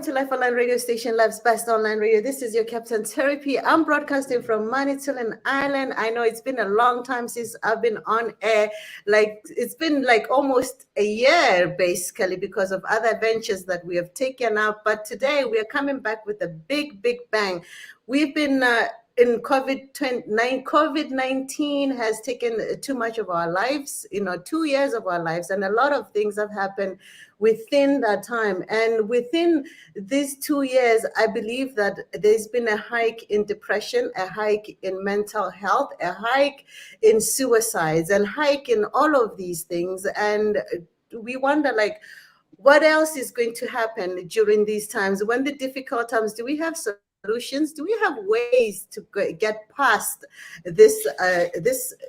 to Life Online Radio Station, Life's Best Online Radio. This is your Captain Therapy. I'm broadcasting from Manitoulin Island. I know it's been a long time since I've been on air. Like, it's been like almost a year, basically, because of other ventures that we have taken up. But today we are coming back with a big, big bang. We've been in COVID-19 has taken too much of our lives, 2 years of our lives, and a lot of things have happened within that time. And within these 2 years, I believe that there's been a hike in depression, a hike in mental health, a hike in suicides, and hike in all of these things. And we wonder, like, what else is going to happen during these times? When the difficult times, do we have solutions? Do we have ways to get past this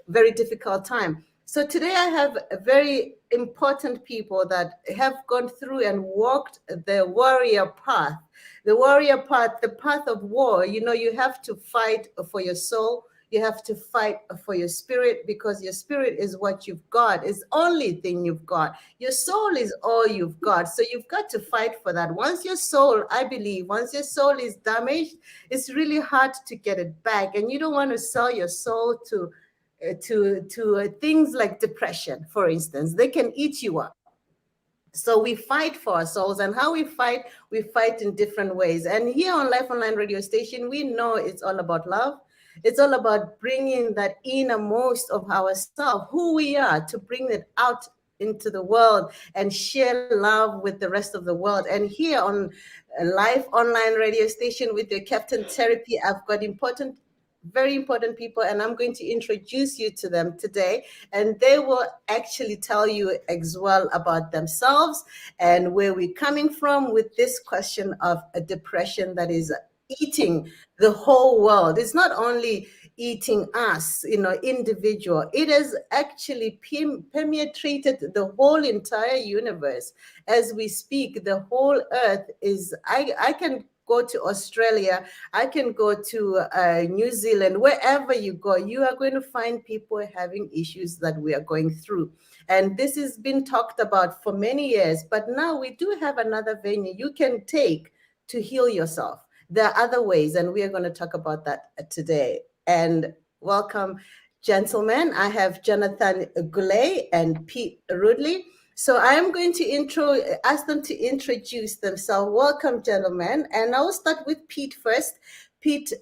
very difficult time? So today I have very important people that have gone through and walked the warrior path. The warrior path, the path of war. You have to fight for your soul. You have to fight for your spirit, because your spirit is what you've got. It's the only thing you've got. Your soul is all you've got. So you've got to fight for that. Once your soul is damaged, it's really hard to get it back. And you don't want to sell your soul to things like depression, for instance. They can eat you up. So we fight for our souls, and how we fight in different ways. And here on Life Online Radio Station, we know it's all about love. It's all about bringing that innermost of ourselves, who we are, to bring it out into the world and share love with the rest of the world. And here on Life Online Radio Station with your Captain Therapy, I've got very important people, and I'm going to introduce you to them today, and they will actually tell you as well about themselves and where we're coming from with this question of a depression that is eating the whole world. It's not only eating us, individual. It has actually permeated the whole entire universe. As we speak, the whole earth is, I can go to Australia, I can go to New Zealand, wherever you go, you are going to find people having issues that we are going through. And this has been talked about for many years, but now we do have another venue you can take to heal yourself. There are other ways, and we are going to talk about that today. And welcome, gentlemen. I have Jonathan Goulet and Pete Rudley. So I am going to ask them to introduce themselves. Welcome, gentlemen. And I'll start with Pete first. Pete,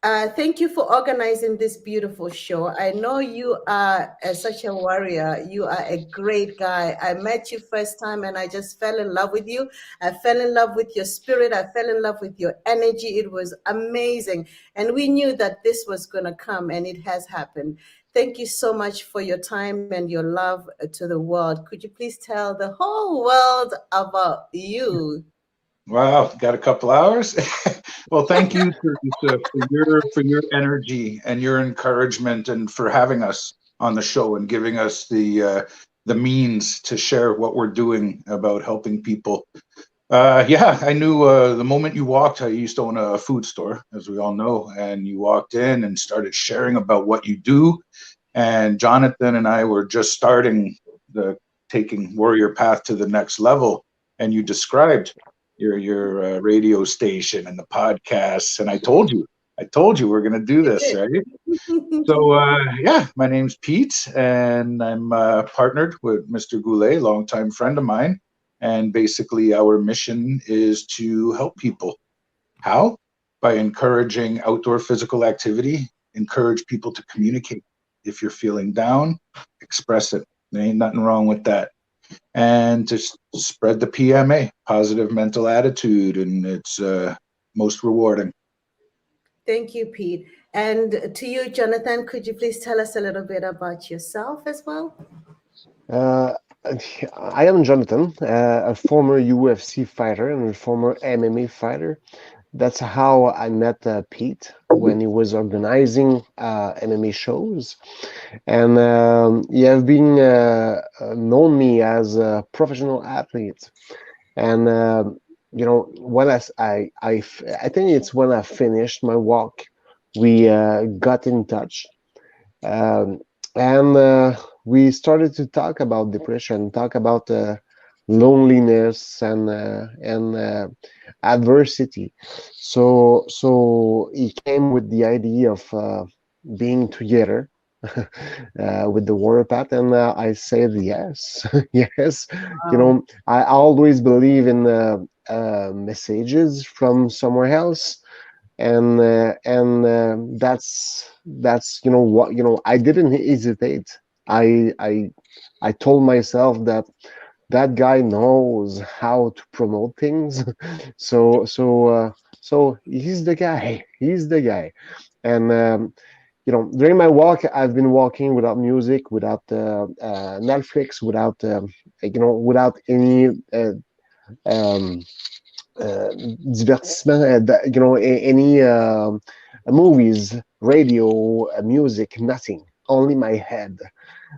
thank you for organizing this beautiful show. I know you are such a warrior. You are a great guy. I met you first time and I just fell in love with you. I fell in love with your spirit. I fell in love with your energy. It was amazing. And we knew that this was going to come, and it has happened. Thank you so much for your time and your love to the world. Could you please tell the whole world about you? Wow, got a couple hours. Well, thank you for your energy and your encouragement, and for having us on the show and giving us the means to share what we're doing about helping people. Yeah, I knew the moment you walked. I used to own a food store, as we all know, and you walked in and started sharing about what you do. And Jonathan and I were just starting taking Warrior Path to the next level, and you described your radio station and the podcasts, and I told you we're going to do this, right? So yeah, my name's Pete, and I'm partnered with Mr. Goulet, longtime friend of mine, and basically our mission is to help people. How? By encouraging outdoor physical activity, encourage people to communicate. If you're feeling down, express it. There ain't nothing wrong with that. And to spread the PMA, positive mental attitude, and it's most rewarding. Thank you, Pete. And to you, Jonathan, could you please tell us a little bit about yourself as well? I am Jonathan, a former UFC fighter and a former MMA fighter. That's how I met Pete when he was organizing MMA shows. And you have been known me as a professional athlete. And, when I think it's when I finished my walk, we got in touch. And we started to talk about depression, talk about loneliness and adversity. So he came with the idea of being together with the warrior path, and I said yes, yes. Wow. I always believe in messages from somewhere else, and that's what I didn't hesitate. I told myself that that guy knows how to promote things. so so uh, so he's the guy. He's the guy. And during my walk, I've been walking without music, without Netflix, without without any um, divertissement, any movies, radio, music, nothing. Only my head.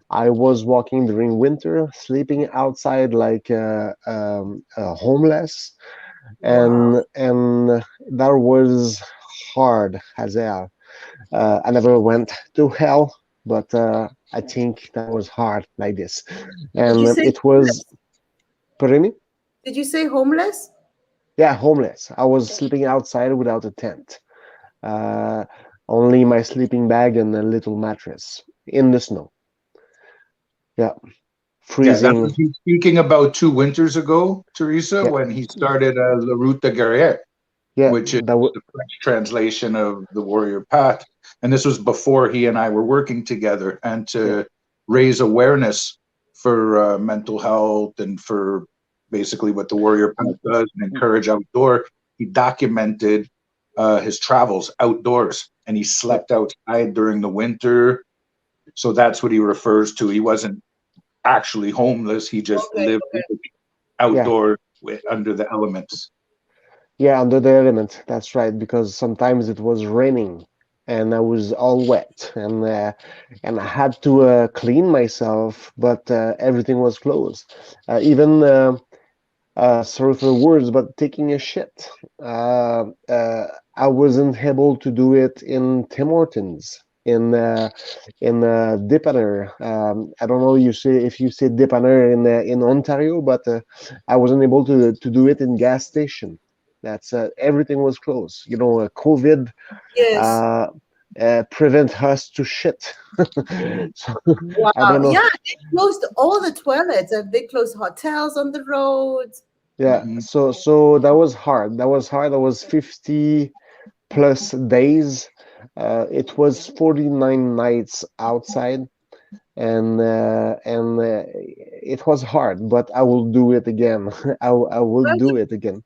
I was walking during winter, sleeping outside like homeless, Wow. and that was hard as hell. I never went to hell, but I think that was hard like this, Did you and say it was. homeless? Pardon me? Did you say homeless? Yeah, homeless. I was sleeping outside without a tent, uh, only my sleeping bag and a little mattress in the snow. Yeah, Yeah, that was freezing. he speaking about 2 winters ago, Teresa, Yeah, when he started La Route de Guerrière, yeah. which is That was. the French translation of the Warrior Path. And this was before he and I were working together, and Yeah, to raise awareness for mental health and for basically what the Warrior Path does and encourage outdoor. He documented his travels outdoors, and he yeah, slept outside during the winter. So that's what he refers to. He wasn't actually homeless. He just Okay. lived Okay. yeah. outdoors under the elements. Yeah, under the element. That's right. Because sometimes it was raining, and I was all wet, and I had to clean myself, but everything was closed. Even sorry for the words, but taking a shit. Uh, uh, I wasn't able to do it in Tim Hortons, in Dippaner. I don't know you say if you say Dippaner in Ontario, but I wasn't able to do it in gas station. That's everything was closed. COVID Yes. uh, prevent us to shit. So I Wow. don't know. Yeah, they closed all the toilets. They closed hotels on the roads. Yeah, Mhm. so that was hard. That was hard. That was 50 plus days. It was 49 nights outside, and it was hard, but I will do it again. I will Why, do it again.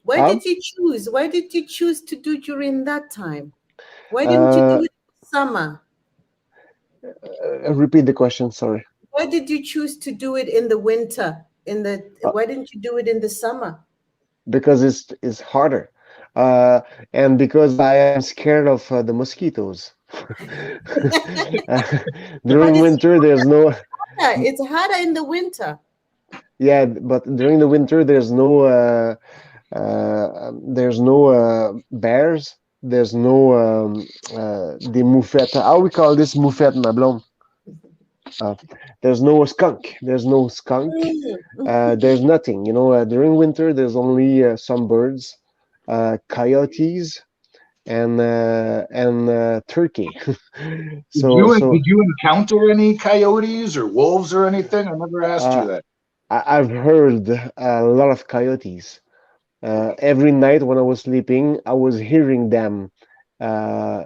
why Um, did you choose? Why did you choose to do during that time? Why didn't you do uh, it in summer? Repeat the question. Sorry. Why did you choose to do it in the winter? Why didn't you do it in the summer? Because it's harder, uh, and because I am scared of the mosquitoes. Uh, But During it's winter, there's no. harder. It's harder in the winter. Yeah, but during the winter, there's no bears. There's no the moufette. How we call this moufette, ma blonde? Uh, there's no skunk. There's no skunk. Mm. There's nothing. During winter, there's only some birds, coyotes, and turkey. so Did so you encounter any coyotes or wolves or anything? I never asked you uh, that. I've heard a lot of coyotes. Every night when I was sleeping, I was hearing them uh,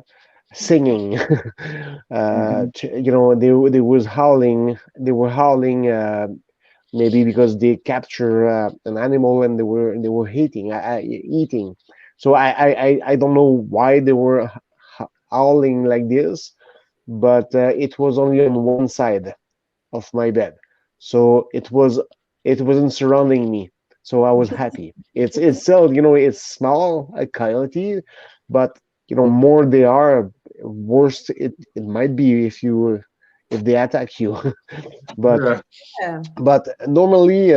singing. Hmm. They was howling. They were howling. Maybe because they capture an animal and they were eating. So I don't know why they were howling like this, but it was only on one side of my bed, so it wasn't surrounding me. So I was happy. It's still it's small, a coyote, but more they are, worse it might be if they attack you. but Yeah. Yeah. but normally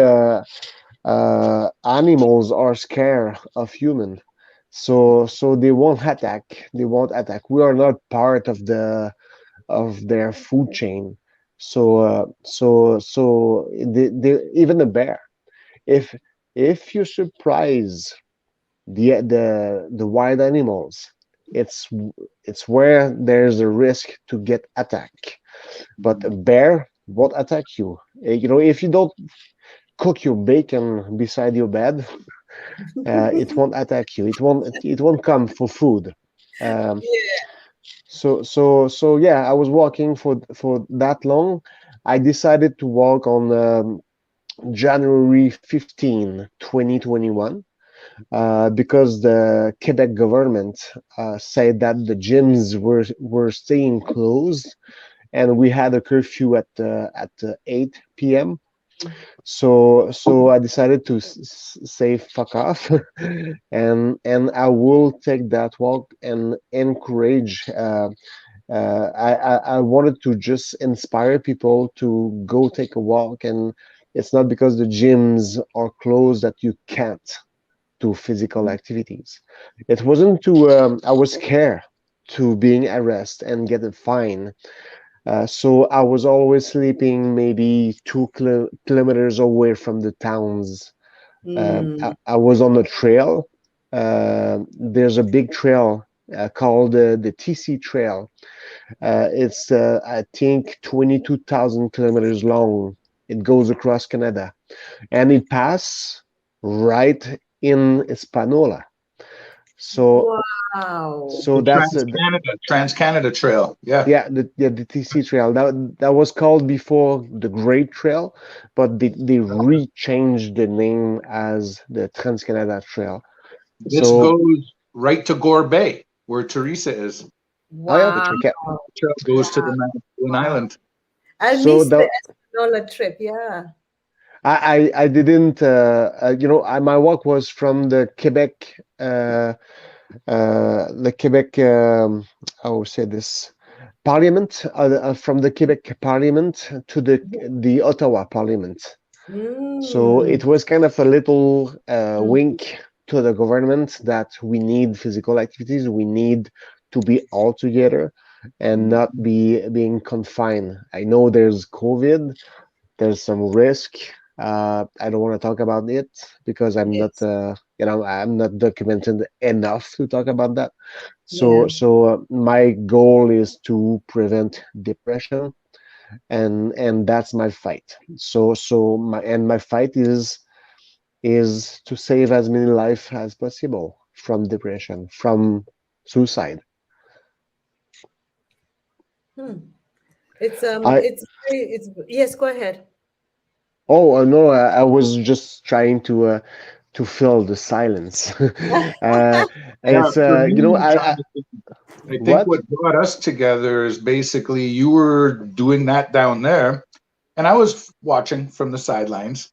animals are scared of human, so they won't attack. We are not part of their food chain. So even the bear. if if you surprise the wild animals, it's it's where there's a risk to get attacked. But a bear won't attack you. You know, if you don't cook your bacon beside your bed, it won't attack you. It won't come for food. Um, so yeah, I was walking for that long. I decided to walk on January 15, 2021, because the Quebec government said that the gyms were staying closed, and we had a curfew at 8 p.m. So I decided to say fuck off, and I will take that walk and encourage. I wanted to just inspire people to go take a walk, and it's not because the gyms are closed that you can't do physical activities. It wasn't to I was scared to being arrested and get a fine. So I was always sleeping maybe 2 kilometers away from the towns. Mm. I was on a trail. There's a big trail called the TC Trail. It's I think 22,000 kilometers long. It goes across Canada, and it passes right in Espanola. So Wow. so The that's Trans Canada Trail. Yeah. yeah, the TC Trail. That was called before the Great Trail, but they re-changed the name as the Trans Canada Trail. This So goes right to Gore Bay, where Teresa is. The oh yeah, Wow. okay. trail goes to the Manitoulin Wow. Island. I So missed the the Espanola trip. Yeah. I didn't you know my walk was from the Quebec I will say this Parliament from the Quebec Parliament to the Ottawa Parliament. So Mm. it was kind of a little Mm. wink to the government that we need physical activities. We need to be all together and not be being confined. I know there's COVID, there's some risk. I don't want to talk about it because I'm not, Yes. you know, I'm not documented enough to talk about that. Yeah. So my goal is to prevent depression, and that's my fight. My fight is to save as many lives as possible from depression, from suicide. Hmm. I It's yes, go ahead. no, I was just trying to fill the silence. uh, Yeah, it's for you know me, I Jonathan, I think what? what brought us together is basically you were doing that down there, and I was watching from the sidelines.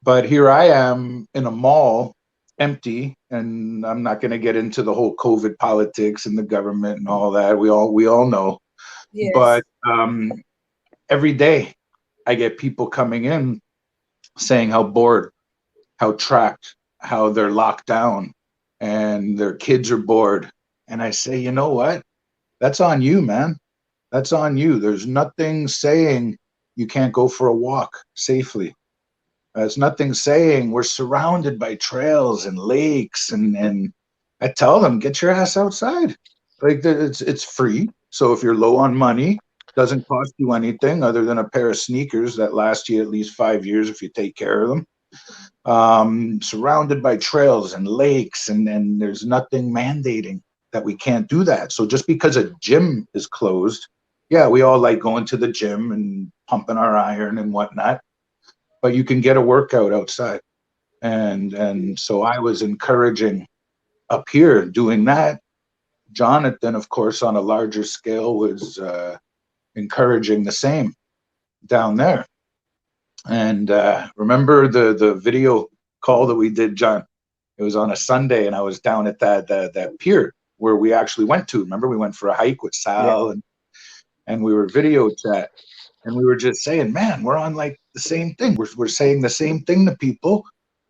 But here I am in a mall, empty, and I'm not going to get into the whole COVID politics and the government and all that. We all know. Yes. But every day I get people coming in saying how bored, how trapped, how they're locked down, and their kids are bored. And I say, you know what? That's on you, man. That's on you. There's nothing saying you can't go for a walk safely. There's nothing saying we're surrounded by trails and lakes, and I tell them, get your ass outside. Like it's free. So if you're low on money, doesn't cost you anything other than a pair of sneakers that last you at least 5 years if you take care of them. Surrounded by trails and lakes, and there's nothing mandating that we can't do that. So just because a gym is closed, yeah, we all like going to the gym and pumping our iron and whatnot, but you can get a workout outside. And so I was encouraging up here doing that. Jonathan, of course, on a larger scale, was encouraging the same down there. And remember the video call that we did, John? It was on a Sunday, and I was down at that pier where we actually went to. Remember, we went for a hike with Yeah, Sal, and we were video chat, and we were just saying, man, we're on like the same thing. We're saying the same thing to people,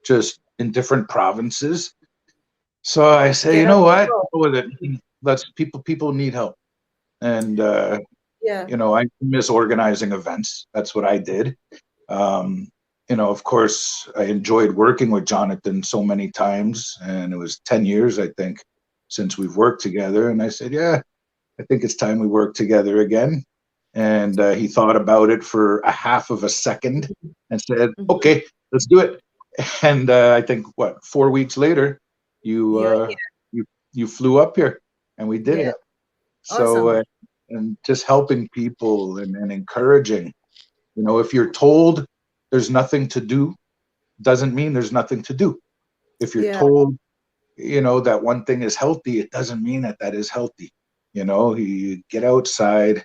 just in different provinces. So I say, you Get know up and what? go. Go with it. Let's people need help, and Yeah. I miss organizing events. That's what I did. Um, of course, I enjoyed working with Jonathan so many times, and it was 10 years, I think, since we've worked together. And I said, yeah, I think it's time we work together again. And he thought about it for a half of a second and said, Mhm. okay, let's do it. And I think, what, 4 weeks later, you You're uh, you you flew up here, and we did here. it. Yeah, So, Awesome. and just helping people and encouraging. If you're told there's nothing to do, doesn't mean there's nothing to do. If you're Yeah. told, that one thing is healthy, it doesn't mean that that is healthy. You get outside.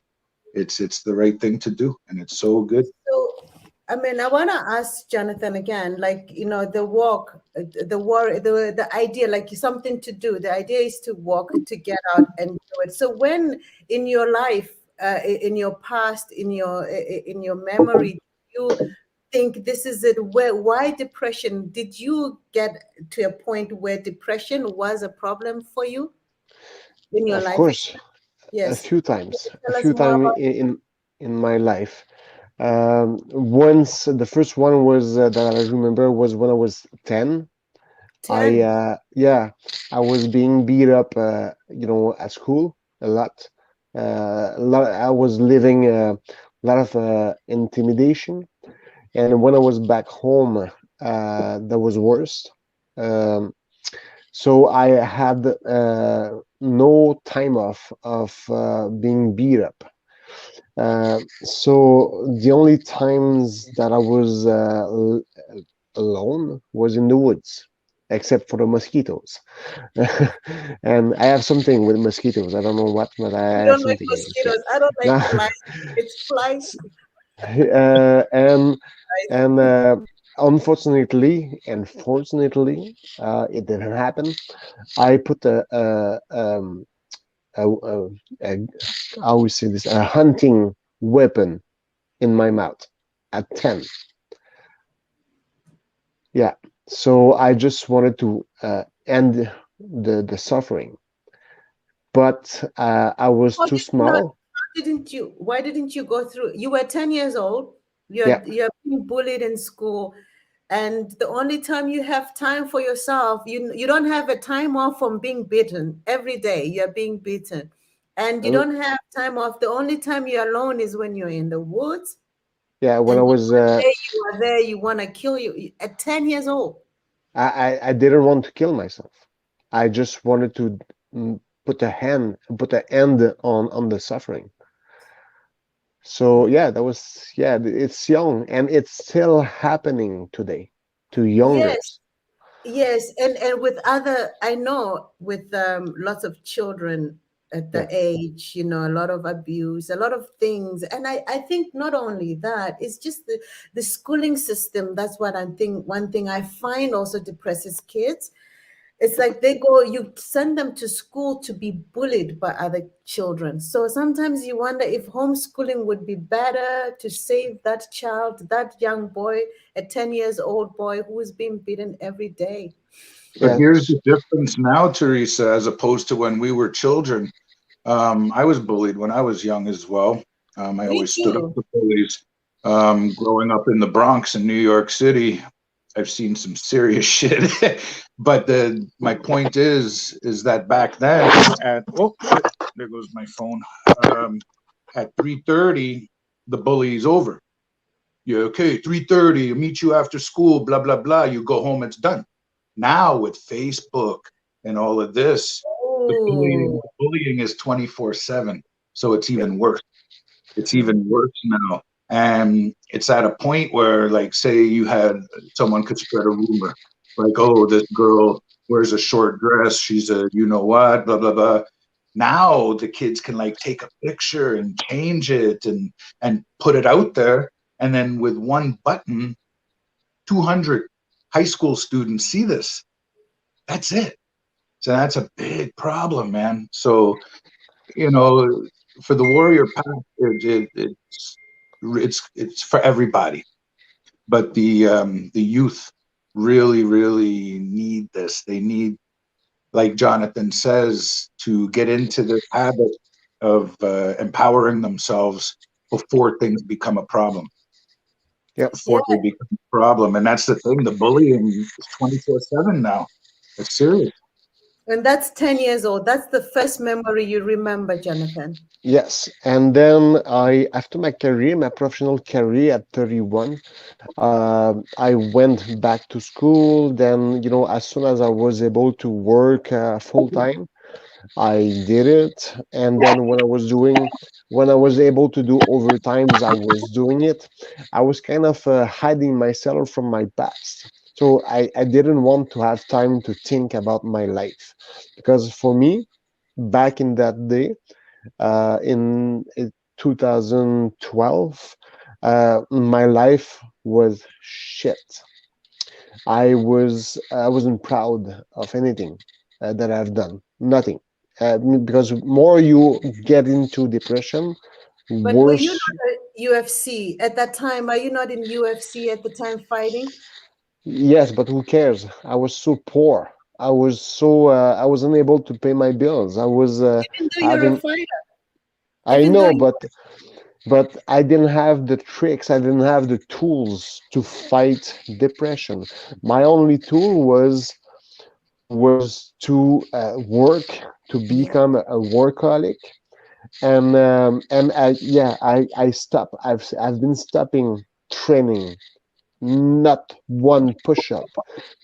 It's the right thing to do, and it's so good. So, I mean, I want to ask Jonathan again, like, the walk, the war, the idea, like something to do. The idea is to walk, to get out and do it. So, when in your life, in your past, in your memory, you think this is it? Why depression? Did you get to a point where depression was a problem for you in your of life? course, a Yes. few Can times, you tell us more in about my life. Once the first one was that I remember was when I was 10. I 10? yeah, I was being beat up, at school a lot. I was living a lot of intimidation, and when I was back home, that was worse. Um, so I had no time off of being beat up. So the only times that I was alone was in the woods, except for the mosquitoes. And I have something with mosquitoes. I don't know what, but I You have don't like something with mosquitoes. I don't like mosquitoes. flies. It's flies. And Flies. and unfortunately and fortunately, it didn't happen. I put a, a how we say this, a hunting weapon in my mouth at 10. Yeah. So I just wanted to end the suffering, but I was How too did you not? small. How didn't you? Why didn't you go through? You were 10 years old. Yeah. You're being bullied in school, and the only time you have time for yourself, you don't have a time off from being beaten every day. You're being beaten, and you uh, don't have time off. The only time you're alone is when you're in the woods, yeah. When I and was you are there. You want to kill you at 10 years old. I didn't want to kill myself. I just wanted to put an end on the suffering. So yeah, that was yeah. It's young and it's still happening today to Yes. youngers. Yes, and with other, I know with lots of children at the Yeah. age, a lot of abuse, a lot of things. And I think not only that, it's just the schooling system. That's what I think. One thing I find also depresses kids. It's like you send them to school to be bullied by other children. So sometimes you wonder if homeschooling would be better to save that child, that young boy, a 10 years old boy who is being beaten every day. But Yeah. here's the difference now, Teresa, as opposed to when we were children. I was bullied when I was young as well. I Me always stood up too. to bullies. Growing up in the Bronx in New York City, I've seen some serious shit. But my point is that back then, there goes my phone. Um, at 3:30, the bully's over. Yeah, okay, 3:30, I'll meet you after school, blah, blah, blah. You go home, it's done. Now with Facebook and all of this, Oh, the bullying is 24/7. So it's even worse. It's even worse now. And it's at a point where, like, say you had someone could spread a rumor, like, oh, this girl wears a short dress, she's a you know what, blah, blah, blah. Now the kids can like take a picture and change it and put it out there. And then with one button, 200 high school students see this. That's it. So that's a big problem, man. So, you know, for the warrior path, it's for everybody. But the youth really need this. They need, like Jonathan says, to get into the habit of empowering themselves before things become a problem. Yeah. Yeah, before they become a problem. And that's the thing. The bullying is 24/7 now. It's serious. and that's 10 years old. That's the first memory you remember, Jonathan. Yes. And then after my career, my professional career at 31, I went back to school. Then, as soon as I was able to work full time, I did it. And then when I was able to do overtimes, I was doing it. I was kind of hiding myself from my past. So I didn't want to have time to think about my life. Because for me, back in that day, in 2012, my life was shit. I wasn't proud of anything that I've done. Nothing. Because more you get into depression, But were you worse. not a UFC at that time? Are you not in UFC at the time fighting? Yes, but who cares? I was so poor. I was unable to pay my bills. I was Even though you're a having. fighter, I even though know, you, but I didn't have the tricks. I didn't have the tools to fight depression. My only tool was to work, to yeah. become a workaholic, and I stopped. I've been stopping training. Not one push-up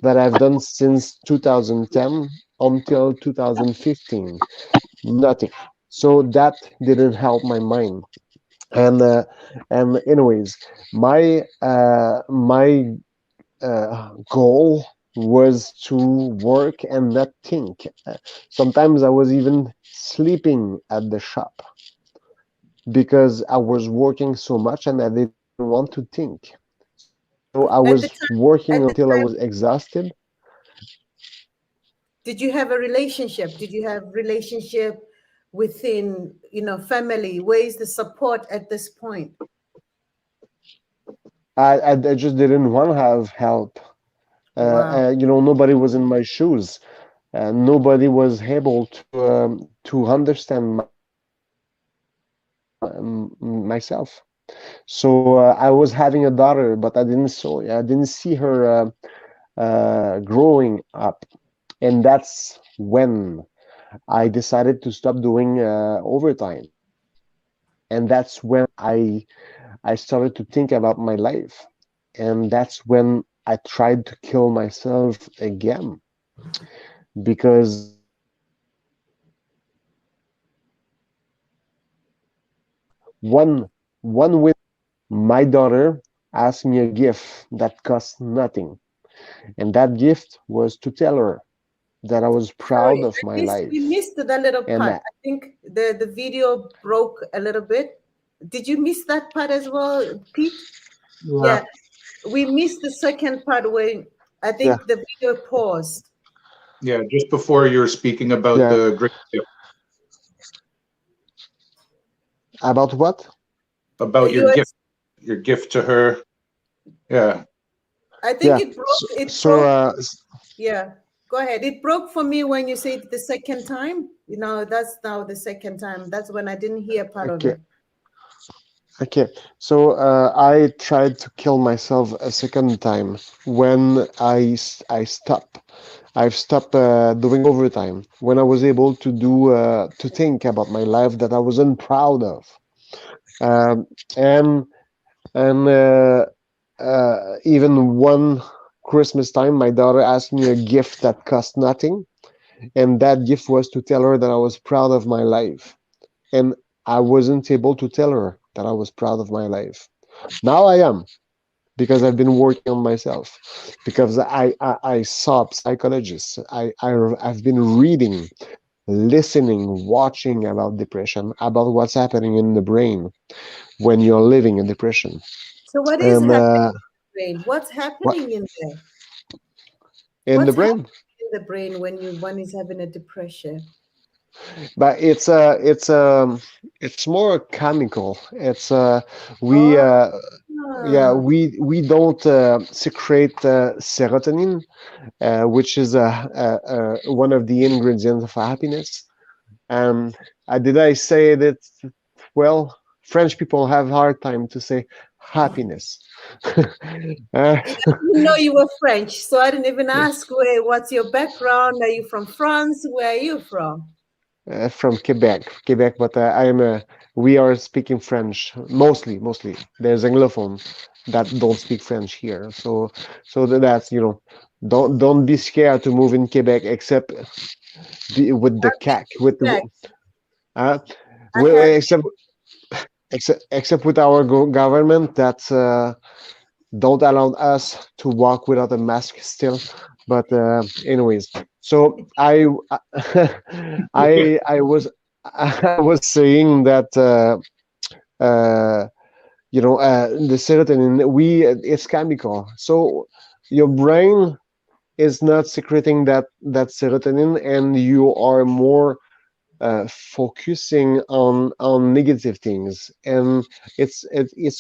that I've done since 2010 until 2015. Nothing. So that didn't help my mind. And anyways, my goal was to work and not think. Sometimes I was even sleeping at the shop because I was working so much and I didn't want to think. So I was At the time, working at until the I was time, exhausted. did you have a relationship? Did you have relationship within, family? Where is the support at this point? I just didn't want to have help. Wow. Nobody was in my shoes. Nobody was able to understand myself. So I was having a daughter, but I didn't see her growing up, and that's when I decided to stop doing overtime, and that's when I started to think about my life, and that's when I tried to kill myself again because one win, my daughter asked me a gift that cost nothing, and that gift was to tell her that I was proud Sorry, of my we life. missed that little And part. I think the video broke a little bit. Did you miss that part as well, Pete? Yeah. Yeah, we missed the second part where I yeah, think the video paused. Yeah. Just before you were speaking about yeah. the great gift, About what? about You, your gift to her. Yeah. I think Yeah. it broke. So, It so broke. uh, Yeah, go ahead. It broke for me when you said the second time. That's now the second time. That's when I didn't hear part of okay, it. okay. So I tried to kill myself a second time when I stopped. I've stopped doing overtime when I was able to think about my life that I wasn't proud of. Um, and and even one Christmas time, my daughter asked me a gift that cost nothing, and that gift was to tell her that I was proud of my life. And I wasn't able to tell her that I was proud of my life. Now I am because I've been working on myself. Because I saw psychologists. I've been reading, listening, watching about depression, about what's happening in the brain when you're living in depression. So what is And happening in the brain? What's what happening in there? in the What's happening brain? in the brain when one is having a depression? But it's more chemical. It's we Oh, yeah we don't secrete serotonin, which is one of the ingredients of happiness. Um, did I say that well? French people have hard time to say happiness. uh, I didn't know you were French, so I didn't even ask what's your background? Are you from France? Where are you from? from Quebec, but I am we are speaking French mostly. There's Anglophone that don't speak French here, so that's don't be scared to move in Quebec, except with the I've been CAC with to Quebec. uh, I have. except with our government that don't allow us to walk without a mask still. But anyways, so I was I was saying that uh, the serotonin it's chemical. So your brain is not secreting that serotonin, and you are more focusing on negative things, and it's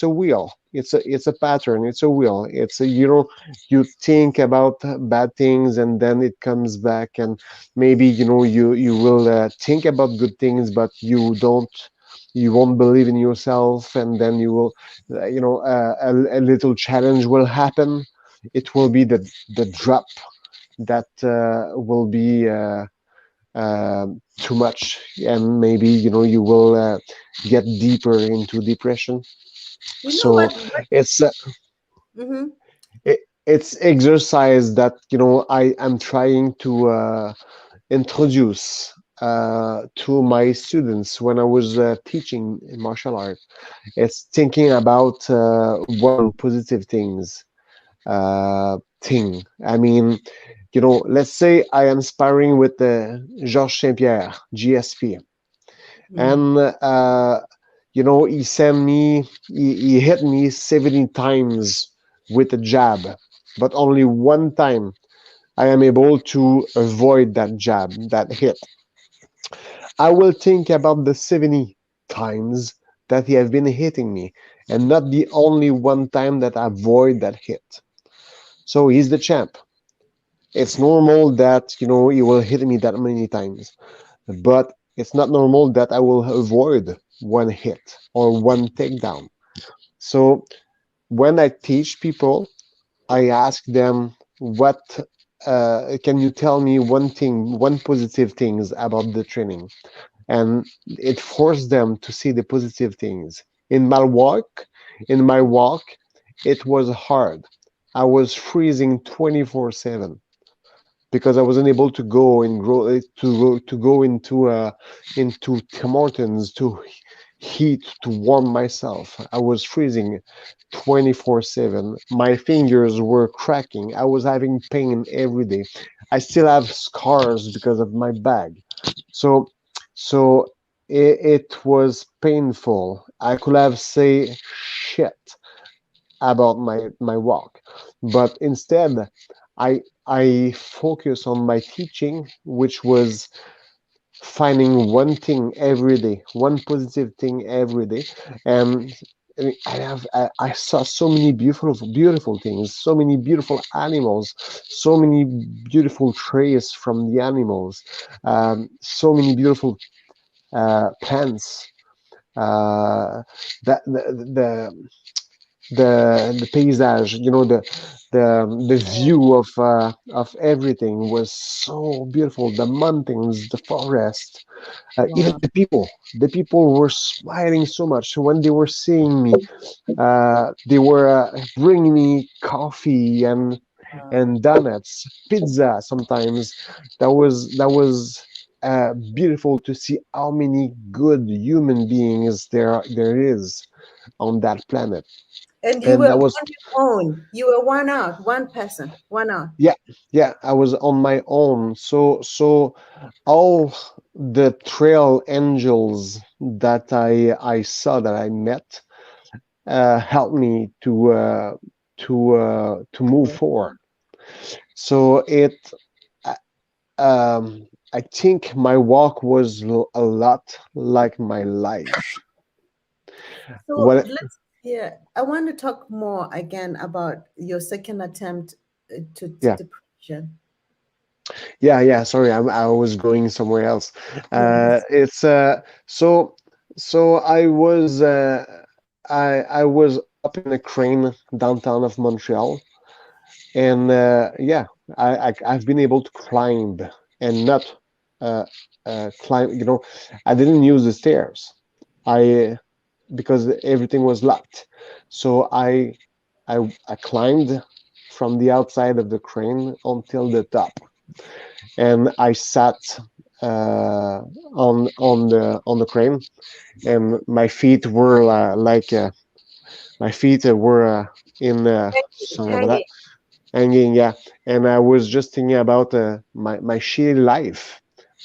a wheel, it's a pattern, it's a wheel, it's a you think about bad things and then it comes back, and maybe you will think about good things, but you won't believe in yourself, and then you will a little challenge will happen. It will be the drop that will be too much, and maybe you will get deeper into depression. You know So what? it's Mm-hmm. it's exercise that I am trying to introduce to my students when I was teaching martial art. It's thinking about one positive thing. I mean, let's say I am sparring with Georges Saint Pierre, GSP, and he sent me, he hit me 70 times with a jab, but only one time I am able to avoid that jab, that hit. I will think about the 70 times that he has been hitting me, and not the only one time that I avoid that hit. So he's the champ. It's normal that he will hit me that many times, but it's not normal that I will avoid one hit or one takedown. So when I teach people, I ask them, what can you tell me one positive things about the training? And it forced them to see the positive things. In my walk, it was hard. I was freezing 24/7 because I wasn't able to go and go into Tim Hortons to heat to warm myself. I was freezing 24/7. My fingers were cracking. I was having pain every day. I still have scars because of my bag. So it was painful. I could have say shit about my walk, but instead I focus on my teaching, which was finding one thing every day, one positive thing every day. And I saw so many beautiful things, so many beautiful animals, so many beautiful traits from the animals, so many beautiful plants. That the paysage, the view of everything was so beautiful. The mountains, the forest, even Wow. the people were smiling so much when they were seeing me. They were bringing me coffee and donuts, pizza sometimes. That was beautiful to see how many good human beings there is on that planet. And you And were that was on your own. You were one out, one person, one out. yeah, yeah, I was on my own. So all the trail angels that I saw, that I met, helped me to move forward. So uh, I think my walk was a lot like my life. So What? let's, yeah, I want to talk more again about your second attempt to Yeah, depression. yeah. Sorry, I was going somewhere else. Yes. It's so. So I was up in a crane downtown of Montreal, and yeah, I've been able to climb and not uh, climb. I didn't use the stairs. I because everything was locked. So I climbed from the outside of the crane until the top, and I sat on the crane, and my feet were in sorry about that, Hanging. hanging, yeah. And I was just thinking about my shitty life,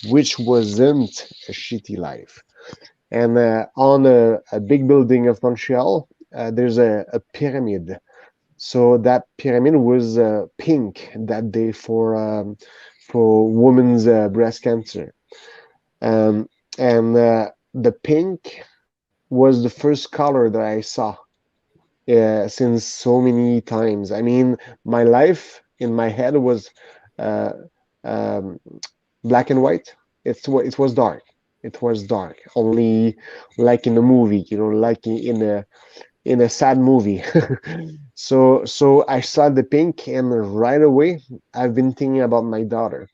which wasn't a shitty life. And on a big building of Montreal, there's a pyramid. So that pyramid was pink that day for women's breast cancer. Um, and the pink was the first color that I saw since so many times. I mean, my life in my head was uh, um, black and white. It was dark. It was dark, only like in a movie, like in a sad movie. So I saw the pink, and right away I've been thinking about my daughter.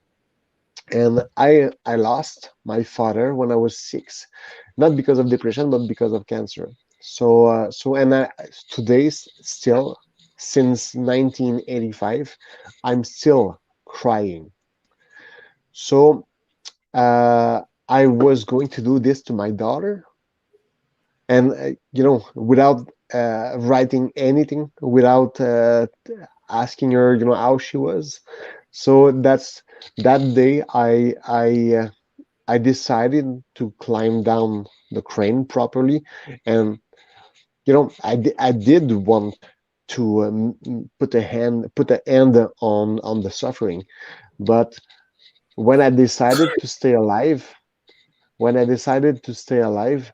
And I lost my father when I was 6, not because of depression, but because of cancer. And today still, since 1985, I'm still crying. So I was going to do this to my daughter, and without writing anything, without asking her, how she was. So that day I decided to climb down the crane properly, and I did want to put a end on the suffering, but when I decided to stay alive, when I decided to stay alive,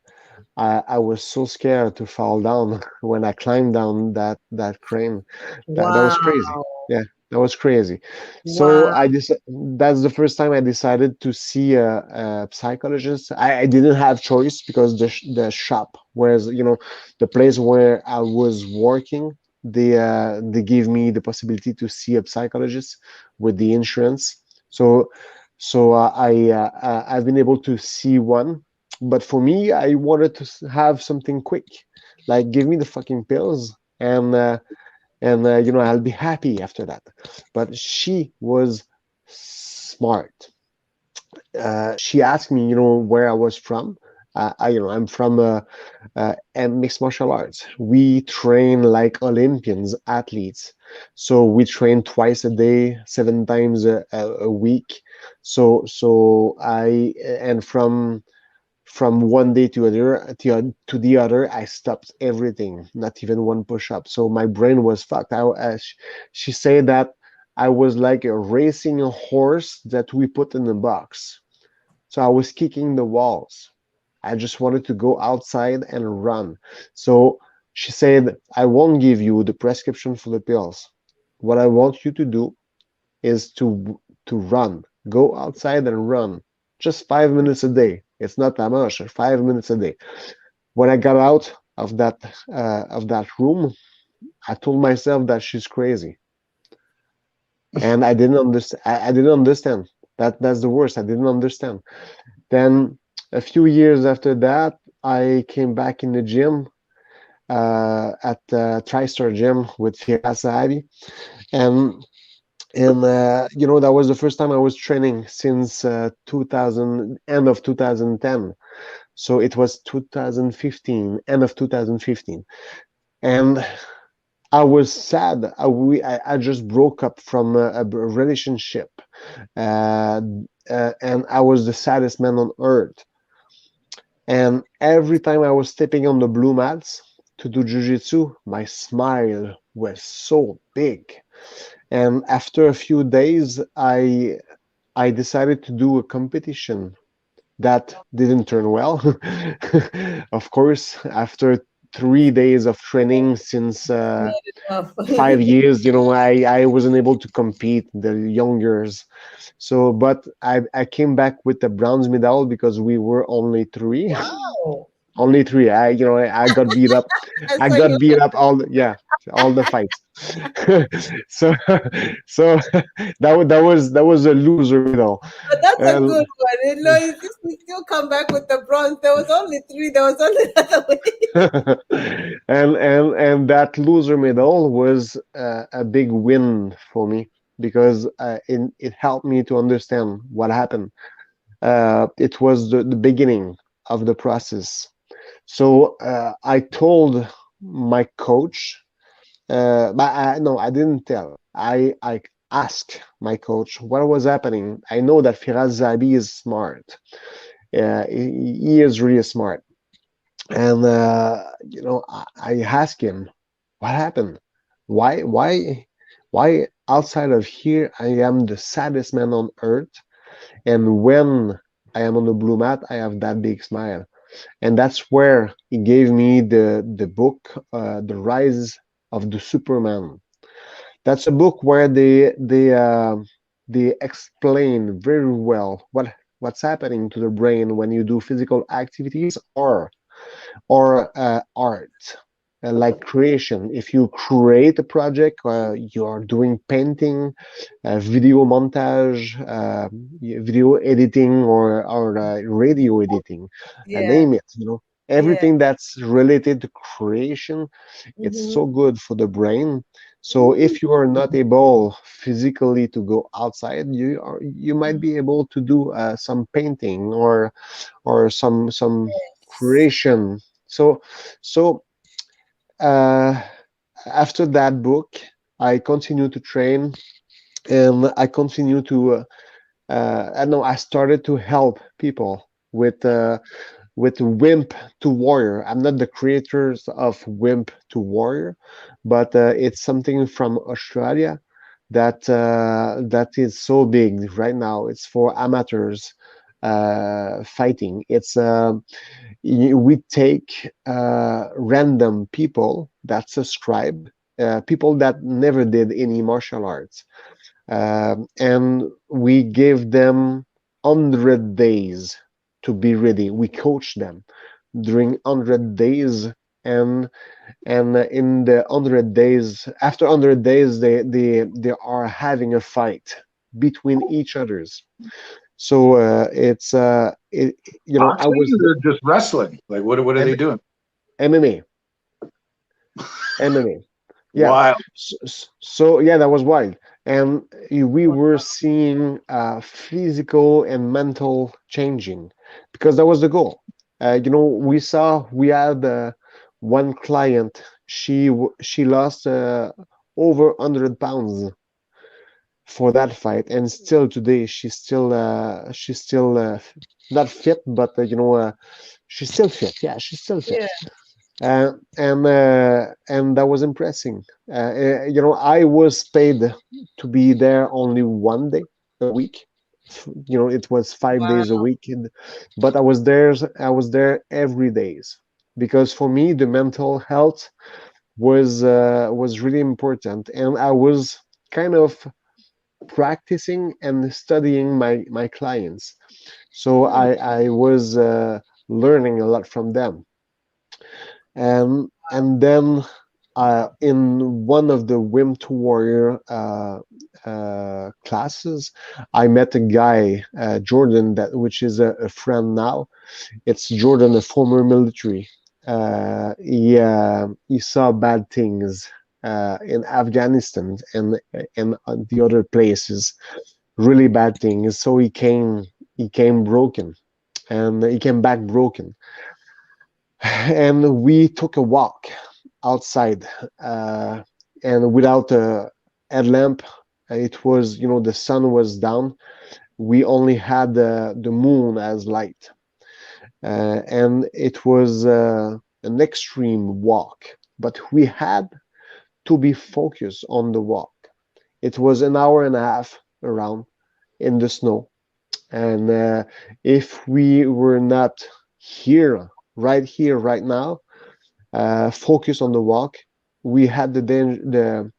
I was so scared to fall down when I climbed down that crane. That was crazy. Wow. Yeah, that was crazy. So Wow. that's the first time I decided to see a psychologist. I didn't have choice because the shop was, the place where I was working. They gave me the possibility to see a psychologist with the insurance. So I've been able to see one, but for me, I wanted to have something quick, like give me the fucking pills, and I'll be happy after that. But she was smart. She asked me, where I was from. I'm from mixed martial arts. We train like Olympians, athletes. So we train twice a day, 7 times a week. And from one day to the other, I stopped everything, not even one push-up. So my brain was fucked. She said that I was like a racing horse that we put in a box. So I was kicking the walls. I just wanted to go outside and run. So she said, I won't give you the prescription for the pills. What I want you to do is to run. Go outside and run. Just 5 minutes a day. It's not that much. 5 minutes a day. When I got out of that room, I told myself that she's crazy, and I didn't understand. I didn't understand. That's the worst. I didn't understand. Then a few years after that, I came back in the gym at TriStar Gym with Firas Sahabi, and that was the first time I was training since 2000, end of 2010. So it was 2015, end of 2015, and I was sad. I just broke up from a relationship, uh, and I was the saddest man on earth. And every time I was stepping on the blue mats to do jujitsu, my smile was so big. And after a few days, I decided to do a competition that didn't turn well. Of course, after 3 days of training since Not enough. 5 years, I wasn't able to compete the youngers. So, but I came back with the bronze medal because we were only three. Wow. Only three. I got beat up. And I so got you, beat up all the fights. So so that was a loser medal. but that's a And good one. You know, you still come back with the bronze. There was only three. There was only another way. and that loser medal was a big win for me because it helped me to understand what happened. It was the beginning of the process. So I told my coach, but no, I didn't tell. I asked my coach what was happening. I know that Firas Zabi is smart. He is really smart. And I asked him, what happened? Why, why, why outside of here I am the saddest man on earth, and when I am on the blue mat, I have that big smile. And that's where he gave me the book, The Rise of the Superman. That's a book where they explain very well what's happening to the brain when you do physical activities or art, like creation. If you create a project, you're doing painting, video montage, video editing, or radio editing, Yeah. name it. Yeah. Everything that's related to creation, it's Mm-hmm. so good for the brain. So Mm-hmm. if you are not able physically to go outside, you might be able to do some painting or some Yes. creation. So uh, after that book, I continue to train, and I continue to I know I started to help people with Wimp to Warrior. I'm not the creators of Wimp to Warrior, but it's something from Australia that is so big right now. It's for amateurs fighting. We take random people that subscribe, people that never did any martial arts, and we give them 100 days to be ready. We coach them during 100 days, and in the 100 days, after 100 days, they are having a fight between each others. So I Boxing was or just wrestling? Like what are M- they doing? MMA. MMA. Yeah. Wild. So yeah, that was wild. And we were seeing physical and mental changing because that was the goal. We had one client. She lost over 100 pounds for that fight, and still today she's still not fit, but she's still fit. Yeah, she's still fit. Yeah. And that was impressive. I was paid to be there only one day a week. It was 5 days a Wow. week, but I was there every days because for me the mental health was really important, and I was kind of practicing and studying my clients. So Mm. I was learning a lot from them. And then in one of the Wim to Warrior classes, I met a guy, Jordan, which is a friend now. It's Jordan, a former military. He saw bad things in Afghanistan and the other places, really bad things. So he came broken, and he came back broken. And we took a walk outside, uh, and without a headlamp. It was, the sun was down. We only had the moon as light, and it was an extreme walk, but we had to be focused on the walk. It was an hour and a half around in the snow, and if we were not here, right now, focus on the walk, we had the danger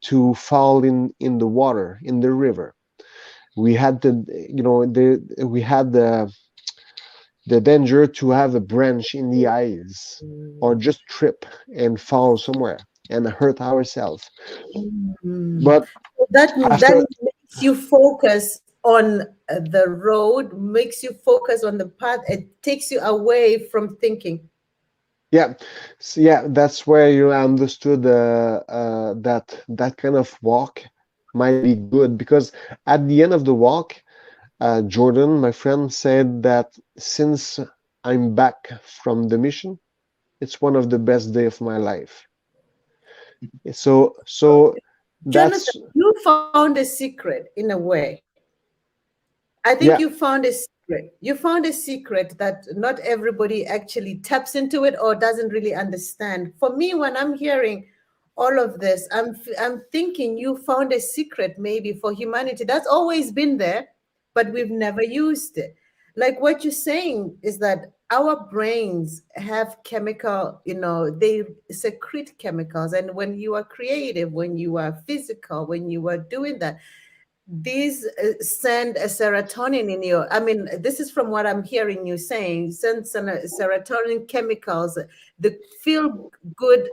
to fall in the water, in the river. We had the the danger to have a branch in the eyes or just trip and fall somewhere and hurt ourselves. Mm. But That after, makes you focus on the road, makes you focus on the path. It takes you away from thinking. yeah, yeah, that's where you understood that that kind of walk might be good because at the end of the walk, Jordan, my friend, said that since I'm back from the mission, it's one of the best day of my life. So Jonathan, that's you found a secret in a way. I think you yeah, found a secret. You found a secret that not everybody actually taps into it or doesn't really understand. For me, when I'm hearing all of this, I'm thinking you found a secret maybe for humanity that's always been there, but we've never used it. Like what you're saying is that our brains have chemical, they secrete chemicals. And when you are creative, when you are physical, when you are doing that, these send a serotonin in you. I mean, this is from what I'm hearing you saying, send serotonin chemicals, the feel good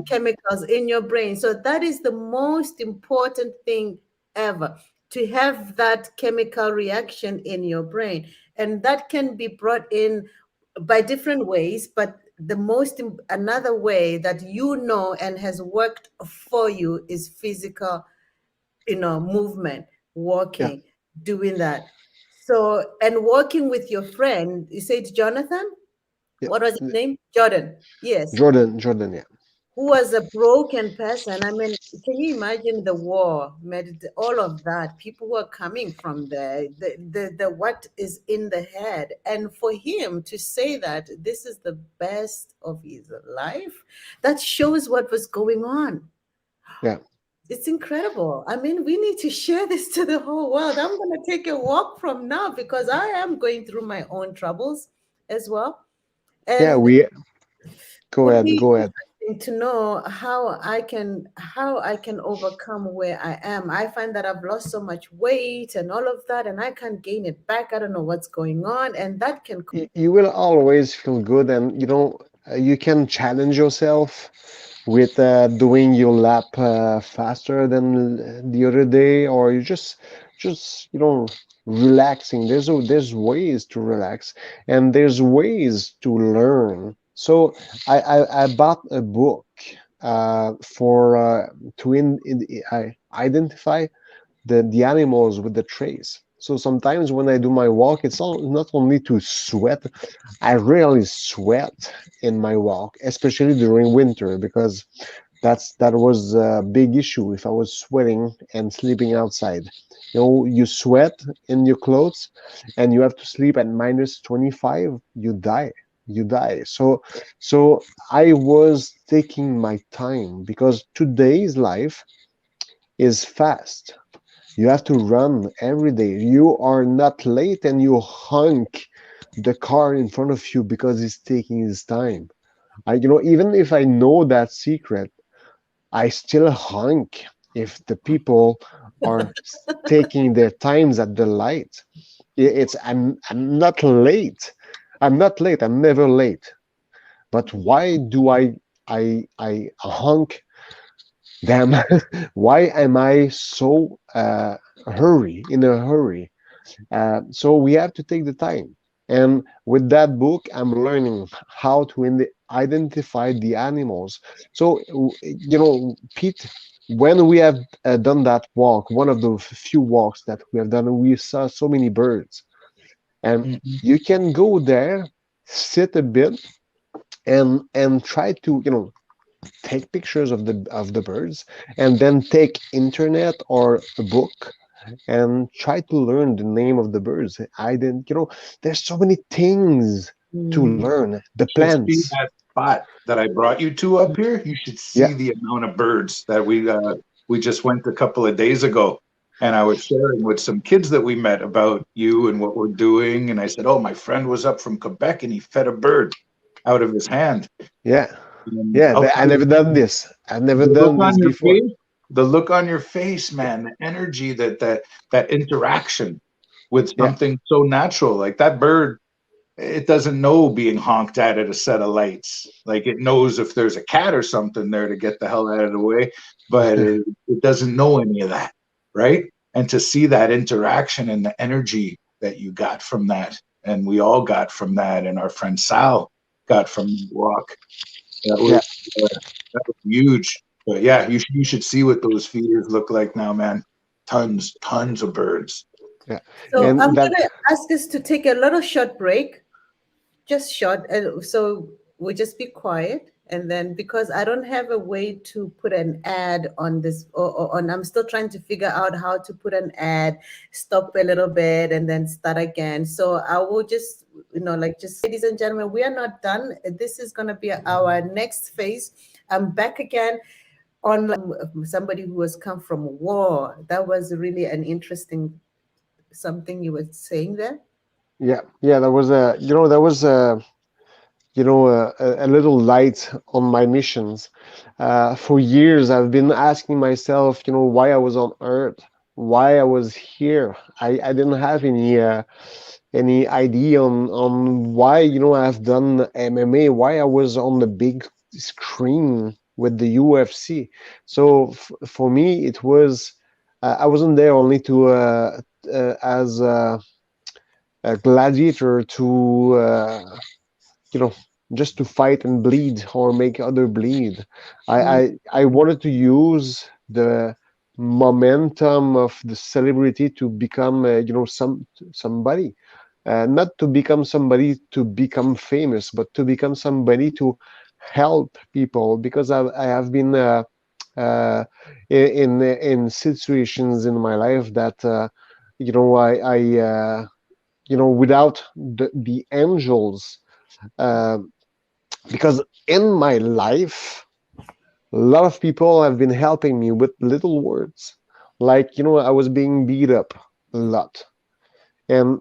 chemicals in your brain. So that is the most important thing ever, to have that chemical reaction in your brain. And that can be brought in by different ways, but another way that and has worked for you is physical, movement, yeah, walking, doing that. So, and working with your friend, you said Jonathan? yeah. What was his name? Jordan. Yes. Jordan, yeah, Who was a broken person. I mean, can you imagine the war, all of that? People who are coming from the what is in the head. And for him to say that this is the best of his life, that shows what was going on. yeah. It's incredible. I mean, we need to share this to the whole world. I'm going to take a walk from now because I am going through my own troubles as well. Yeah, And we go would ahead, be go ahead. interesting to know how I can overcome where I am. I find that I've lost so much weight and all of that, and I can't gain it back. I don't know what's going on, and that can. You will always feel good, and you can challenge yourself with doing your lap faster than the other day, or you just relaxing. There's ways to relax, and there's ways to learn. So I bought a book for to identify the animals with the trace. So sometimes when I do my walk, it's not only to sweat. I rarely sweat in my walk, especially during winter, because that was a big issue if I was sweating and sleeping outside. You sweat in your clothes and you have to sleep at minus 25, you die. You die. So I was taking my time because today's life is fast. You have to run every day. You are not late and you honk the car in front of you because he's taking his time. Even if I know that secret, I still honk if the people are taking their times at the light. It's I'm not late. I'm not late. I'm never late. But why do I honk them? Why am I so in a hurry? So we have to take the time. And with that book, I'm learning how to identify the animals. So, Pete, when we have done that walk, one of the few walks that we have done, we saw so many birds. And Mhm. you can go there, sit a bit, and try to, take pictures of the birds, and then take internet or a book and try to learn the name of the birds. I didn't, there's so many things to Mm. learn. The Should see plants. that spot that I brought you to up here. You should Yeah, see the amount of birds that we just went a couple of days ago. And I was sharing with some kids that we met about you and what we're doing. And I said, "Oh, my friend was up from Quebec and he fed a bird out of his hand." yeah, And yeah. I'll I tell you, never done this. I've never the look done on this your before. face, the look on your face, man, the energy that interaction with Yeah, something so natural like that bird. it doesn't know being honked at a set of lights. Like it knows if there's a cat or something there to get the hell out of the way, but it doesn't know any of that, right? And to see that interaction and the energy that you got from that, and we all got from that, and our friend Sal got from the walk, that was Yeah, that was huge. But yeah, you should see what those feeders look like now, man. Tons of birds. yeah, So I'm and that going to ask us to take a little short break, just short. So we'll just be quiet. And then because I don't have a way to put an ad on this, or on, I'm still trying to figure out how to put an ad, stop a little bit, and then start again. So I will just, like just, ladies and gentlemen, we are not done. This is going to be our next phase. I'm back again on somebody who has come from war. That was really an interesting something you were saying there. yeah, yeah, there was a there was a little light on my missions. For years, I've been asking myself, why I was on Earth, why I was here. I didn't have any idea on why, I've done MMA, why I was on the big screen with the UFC. So for me, it was I wasn't there only to as a gladiator to you know just to fight and bleed or make other bleed. Mm. I wanted to use the momentum of the celebrity to become somebody, not to become somebody to become famous, but to become somebody to help people, because I have been uh, in situations in my life that I without the angels, uh, because in my life, a lot of people have been helping me with little words. Like, I was being beat up a lot. And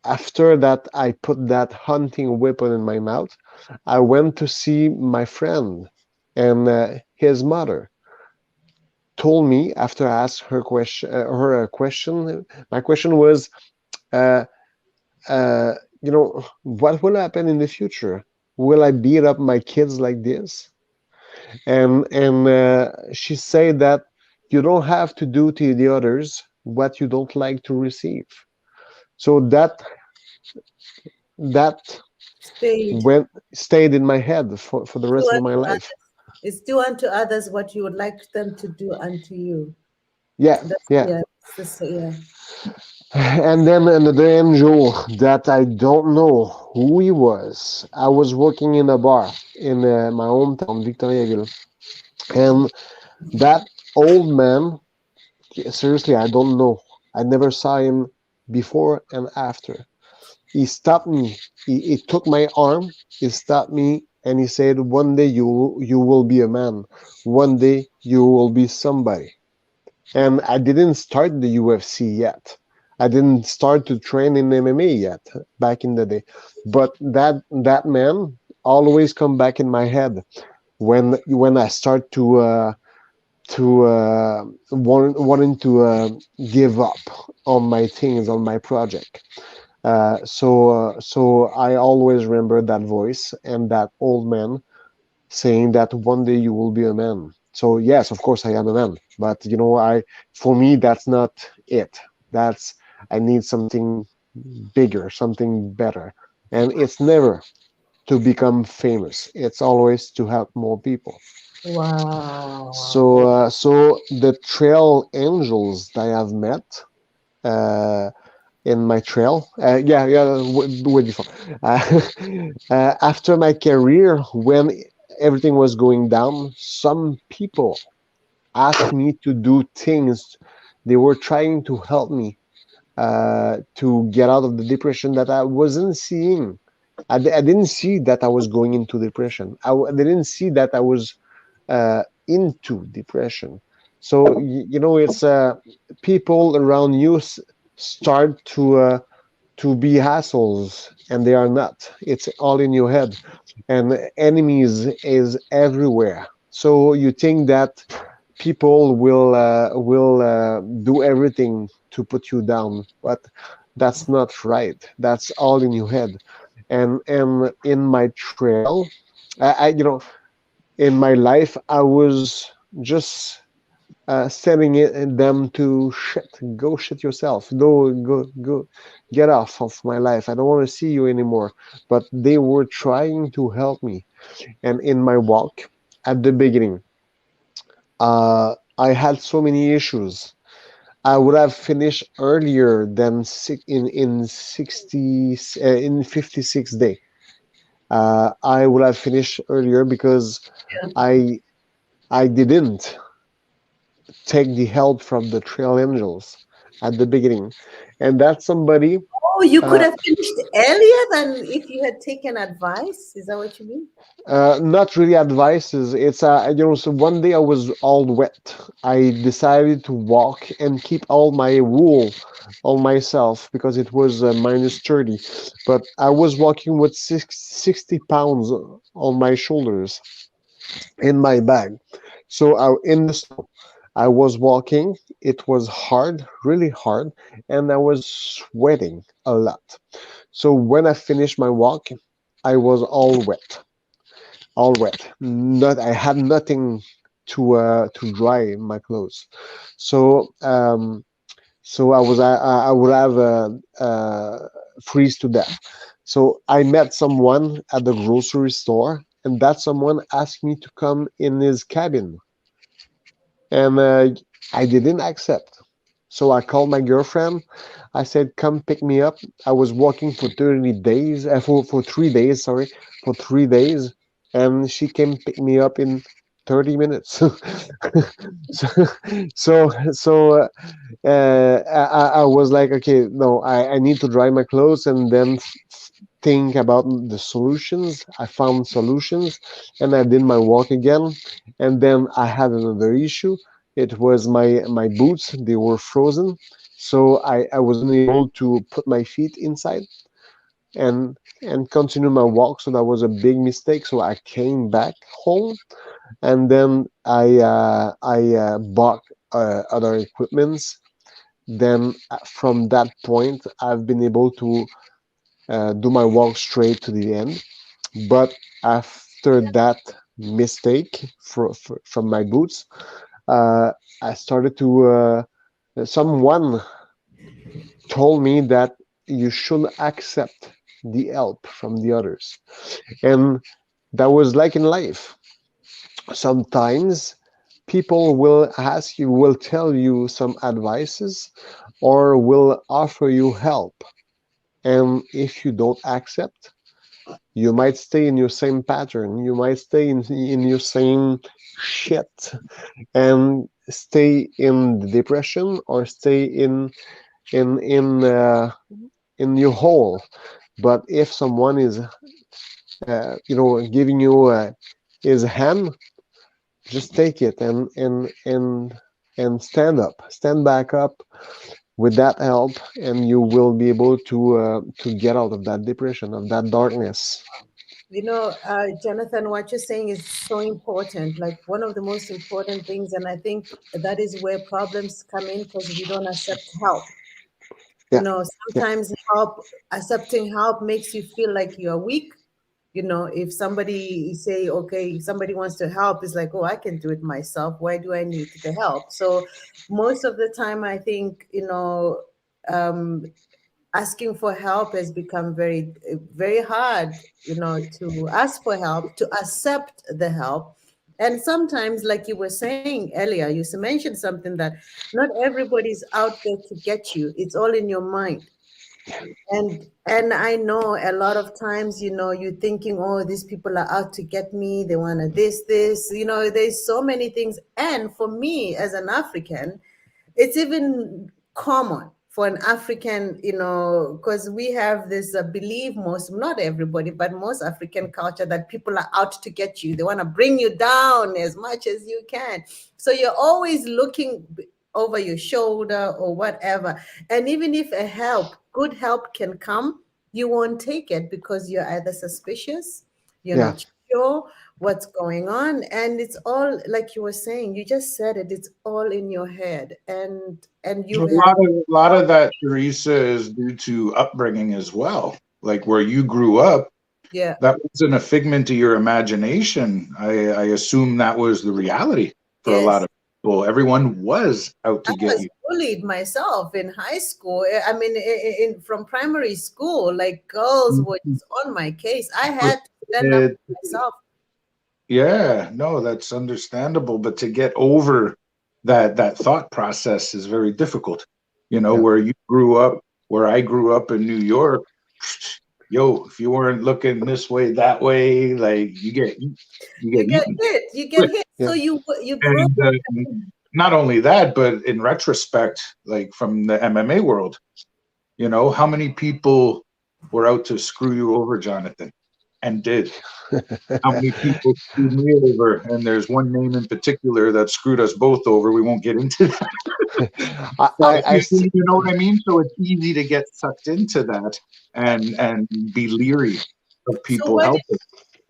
after that, I put that hunting weapon in my mouth. I went to see my friend, and his mother told me, after I asked her a question. My question was, uh, what will happen in the future? Will I beat up my kids like this? And she said that you don't have to do to the others what you don't like to receive. So that Stayed. went stayed in my head for the Do rest of my unto life. others. It's do unto others what you would like them to do unto you. Yeah, That's, yeah. yeah, yeah. And then another angel that I don't know who he was. I was working in a bar in my hometown, Victoriaville, and that old man, seriously, I don't know. I never saw him before and after. He stopped me. He took my arm. He stopped me and he said, "One day you will be a man. One day you will be somebody." And I didn't start the UFC yet. I didn't start to train in MMA yet back in the day. But that man always come back in my head when I start to wanting to give up on my things, on my project. So I always remember that voice and that old man saying that one day you will be a man. So yes, of course I am a man, but for me that's not it. That's I need something bigger, something better, and it's never to become famous. It's always to help more people. Wow. So the trail angels that I have met uh, in my trail, way before, after my career, when everything was going down, some people asked me to do things. They were trying to help me to get out of the depression that I wasn't seeing. I didn't see that I was going into depression. I didn't see that I was into depression. So it's people around you start to be assholes, and they are not. It's all in your head, and enemies is everywhere. So you think that people will do everything to put you down, but that's not right. That's all in your head. And in my trail, in my life, I was just telling them to go shit yourself, go, get off of my life. I don't want to see you anymore. But they were trying to help me. And in my walk at the beginning, I had so many issues. I would have finished earlier than in 60 in 56 day. I would have finished earlier because I I didn't take the help from the trail angels at the beginning, and that's somebody. Oh, you could Uh, have finished earlier than if you had taken advice. Is that what you mean? Not really advices. It's so one day I was all wet. I decided to walk and keep all my wool on myself because it was minus 30. But I was walking with 60 pounds on my shoulders in my bag. So in the snow, I was walking. It was hard, really hard, and I was sweating a lot. So when I finished my walk, I was all wet, all wet. Not I had nothing to dry my clothes. So so I would have freeze to death. So I met someone at the grocery store, and that someone asked me to come in his cabin, and I didn't accept. So I called my girlfriend. I said, "Come pick me up." I was walking for 30 days, for 3 days, sorry, for 3 days, and she came pick me up in 30 minutes. so, so I was like, okay, no, I need to dry my clothes and then think about the solutions. I found solutions, and I did my walk again. And then I had another issue. It was my boots; they were frozen, so I wasn't able to put my feet inside and continue my walk. So that was a big mistake. So I came back home, and then I bought other equipments. Then from that point, I've been able to do my walk straight to the end. But after that mistake from my boots, uh, I started to. Someone told me that you should accept the help from the others, and that was like in life. Sometimes people will ask you, will tell you some advices, or will offer you help, and if you don't accept, you might stay in your same pattern, you might stay in your same shit, and stay in the depression, or stay in in uh, in your hole. But if someone is giving you his hand, just take it and stand back up with that help, and you will be able to get out of that depression, of that darkness. Jonathan, what you're saying is so important. Like one of the most important things, and I think that is where problems come in because we don't accept help. Yeah, yeah, Sometimes accepting help makes you feel like you're weak. If somebody say, okay, somebody wants to help, it's like, oh, I can do it myself. Why do I need the help? So most of the time, I think, um, asking for help has become very, very hard, to ask for help, to accept the help. And sometimes, like you were saying earlier, you mentioned something that not everybody's out there to get you. It's all in your mind. And I know a lot of times, you're thinking, oh, these people are out to get me. They want to this. There's so many things. And for me as an African, it's even common for an African, because we have this belief, not everybody, but most African culture, that people are out to get you. They want to bring you down as much as you can. So you're always looking over your shoulder or whatever. And even if good help can come, you won't take it because you're either suspicious, you're yeah. not sure what's going on, and it's all like you were saying, you just said it, it's all in your head. And A you've had lot of that, Teresa, is due to upbringing as well. like where you grew up, Yeah. that wasn't a figment of your imagination. I assume that was the reality for a lot Yes. of people. Everyone was out I to get was you. bullied myself in high school. I mean, from primary school, like girls were just on my case. I had to stand up It, for myself. yeah, no, that's understandable. But to get over that thought process is very difficult. You know, Yeah. where you grew up, where I grew up in New York, yo, if you weren't looking this way, that way, like you You get get eaten. hit. You get hit. So Yeah. you grow. And not only that, but in retrospect, like from the MMA world, you know, how many people were out to screw you over, Jonathan, and did? How many people screwed me over? And there's one name in particular that screwed us both over. We won't get into that. I, But I, I st- you know what I mean? So it's easy to get sucked into that and be leery of So people helping.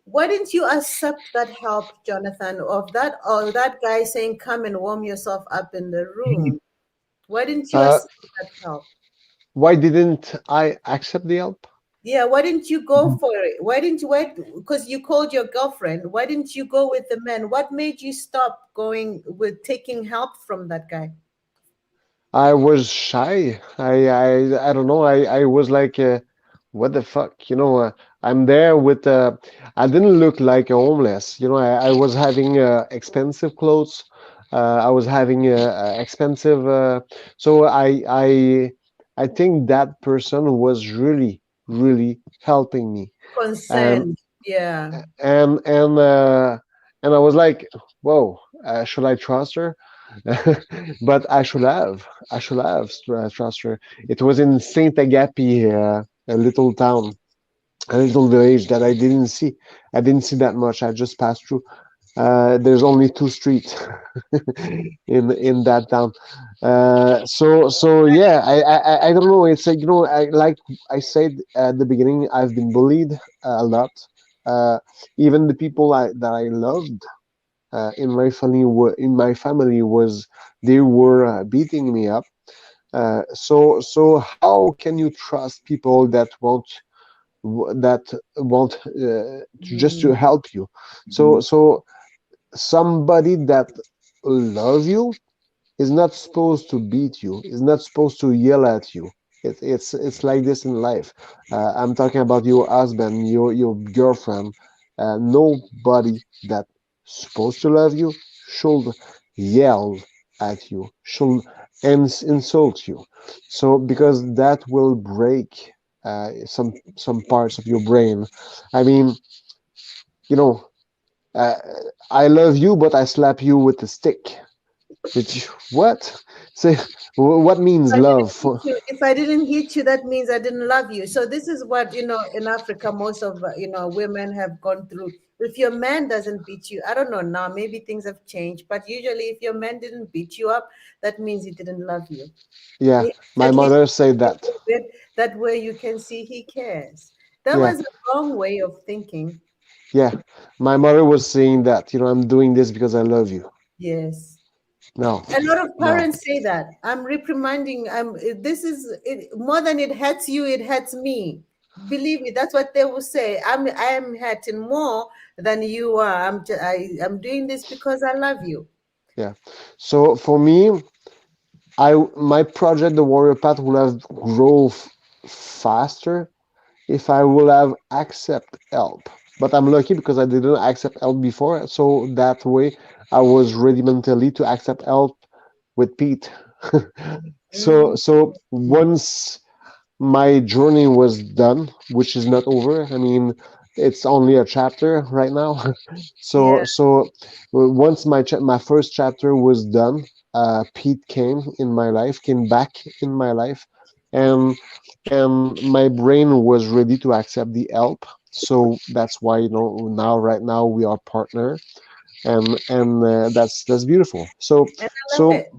why didn't you accept that help, Jonathan, of that or that guy saying, "Come and warm yourself up in the room"? Why didn't you uh, accept that help? why didn't I accept the help? Yeah, why didn't you go for it? Why didn't you wait? Because you called your girlfriend. Why didn't you go with the men? What made you stop going with taking help from that guy? I was shy. I don't know. I was like, what the fuck? I'm there with. I didn't look like a homeless. I was having expensive clothes. I was having expensive. So I think that person was really, really helping me. And Consent. Yeah. and and uh, and I was like, whoa, should I trust her? But I should have trust her. It was in Saint Agape, a little town, a little village that I didn't see that much. I just passed through. There's only two streets in that town. So yeah, I don't know. It's like, like I said at the beginning, I've been bullied a lot. Uh, Even the people that I loved in my family was they were beating me up. So how can you trust people that want just to Mm, help you? Mhm. So somebody that love you is not supposed to beat you. Is not supposed to yell at you. It's like this in life. I'm talking about your husband, your girlfriend. Nobody that supposed to love you should yell at you, should insult you. So because that will break some parts of your brain. I mean, you know, uh, I love you, but I slap you with a stick. What? Say, what means love? if I didn't hit you, that means I didn't love you. So this is what, in Africa, most of, women have gone through. If your man doesn't beat you, I don't know now, maybe things have changed, but usually if your man didn't beat you up, that means he didn't love you. Yeah, He my at least mother said a that. little bit, that way you can see he cares. That Yeah, was a wrong way of thinking. yeah. My mother was saying that, I'm doing this because I love you. Yes. No, A lot of no. parents say that. I'm reprimanding. This is it, more than it hurts you, it hurts me. Believe me, that's what they will say. I am hurting more than you are. I'm doing this because I love you. Yeah. So for me, my project, the Warrior Path, will have grow faster if I will have accept help. But I'm lucky because I didn't accept help before, so that way I was ready mentally to accept help with Pete. so Mm, so once my journey was done, which is not over. I mean, it's only a chapter right now. so yeah. so once my first chapter was done, Pete came back in my life, and my brain was ready to accept the help. So that's why now right now we are partner, and that's beautiful. So And I love so it.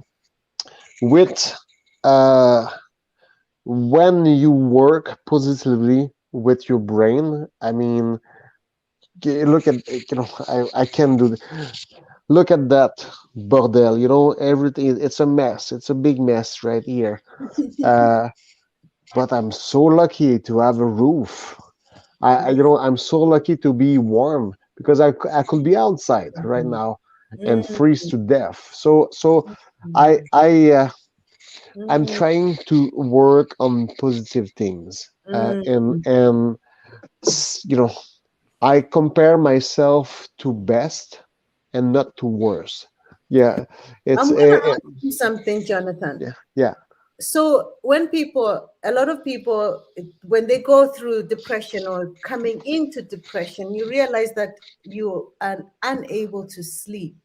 with uh when you work positively with your brain, I mean, look at, I can do look at that bordel, everything, it's a mess, it's a big mess right here. uh but I'm so lucky to have a roof. I'm so lucky to be warm because I could be outside right now and freeze Mm, to death. So I mm, I uh, I'm mm, trying to work on positive things, mm. and you know I compare myself to best and not to worse. Yeah, it's I'm going to ask you something, Jonathan. yeah, yeah. So when people, a lot of people, when they go through depression or coming into depression, you realize that you are unable to sleep.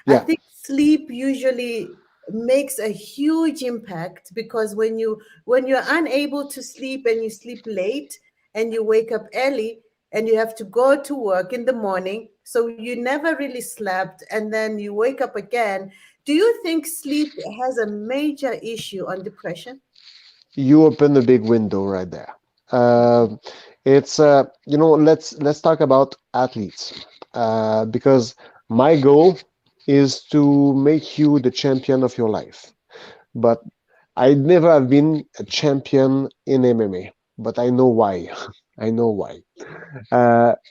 I Yeah, think sleep usually makes a huge impact, because when you're unable to sleep and you sleep late and you wake up early and you have to go to work in the morning, so you never really slept, and then you wake up again. Do you think sleep has a major issue on depression? you open a big window right there. Um it's let's talk about athletes, because my goal is to make you the champion of your life. But I never have been a champion in MMA, but I know why. I know why.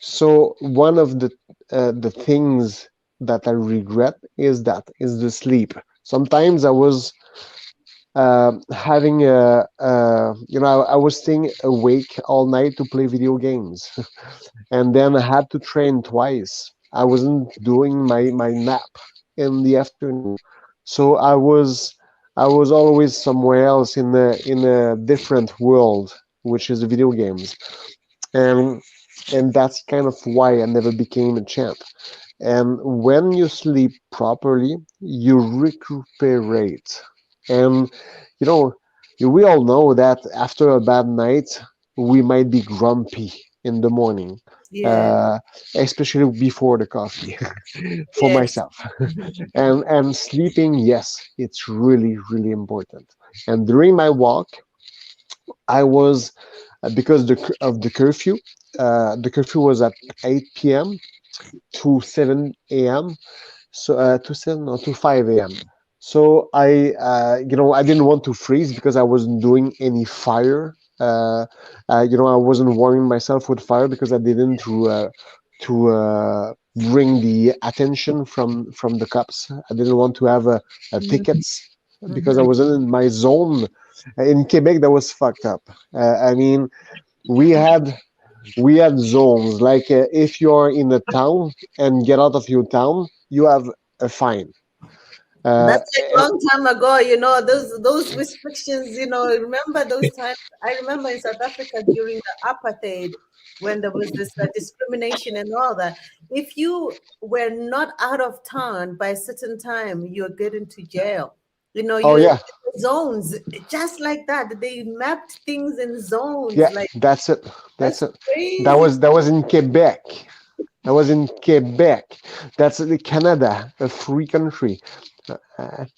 So one of the things that I regret is the sleep. Sometimes I was having I was staying awake all night to play video games, and then I had to train twice. I wasn't doing my nap in the afternoon, so I was always somewhere else in a different world, which is video games, and and that's kind of why I never became a champ. And when you sleep properly, you recuperate. And you know, we all know that after a bad night, we might be grumpy in the morning, Yeah. uh, especially before the coffee, for Yes. myself. And sleeping, yes, it's really, really important. And during my walk, I was because of the curfew was at 8 p.m. to 7 a.m. So to 5 a.m. So I didn't want to freeze because I wasn't doing any fire. I wasn't warming myself with fire because I didn't to bring the attention from the cops. I didn't want to have a tickets because I Mhm. wasn't in my zone. In Quebec, that was fucked up. I mean, we had we had zones like if you're in a town and get out of your town, you have a fine. Uh, That's like long time ago, those restrictions, remember those times? I remember in South Africa during the apartheid, when there was this discrimination and all that. If you were not out of town by a certain time, you're getting to jail. oh You yeah, zones, just like that. They mapped things in zones. yeah, Like, that's it. That's that's it. That crazy. was that was in Quebec. I was in Quebec. That's Canada, a free country.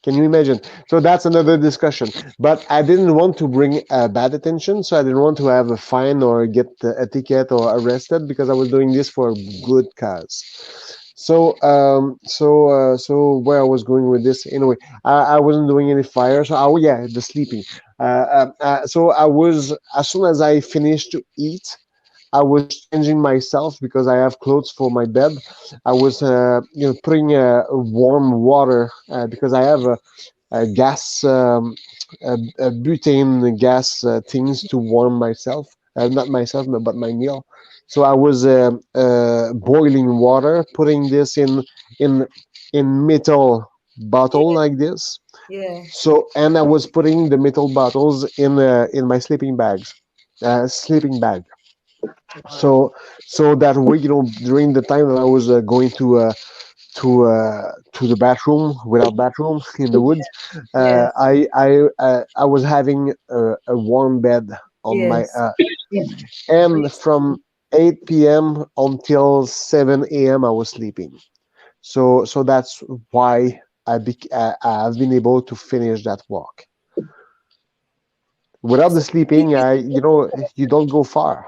Can you imagine? So that's another discussion. But I didn't want to bring bad attention, so I didn't want to have a fine or get a ticket or arrested because I was doing this for a good cause. So where I was going with this, anyway, I wasn't doing any fire. So yeah, the sleeping. So I was, as soon as I finished to eat, I was changing myself because I have clothes for my bed. I was, putting warm water because I have a gas, a butane gas things to warm myself. Not myself, but my meal. So I was boiling water, putting this in in metal bottle Yeah, like this. yeah. So and I was putting the metal bottles in my sleeping bag. Wow. So that way, during the time that I was going to the bathroom without bathroom in the woods, Yes, I was having a warm bed on my yes. and from 8 p.m. until 7 a.m. I was sleeping. So that's why I've been able to finish that walk. Without the So sleep sleeping, is you don't go far.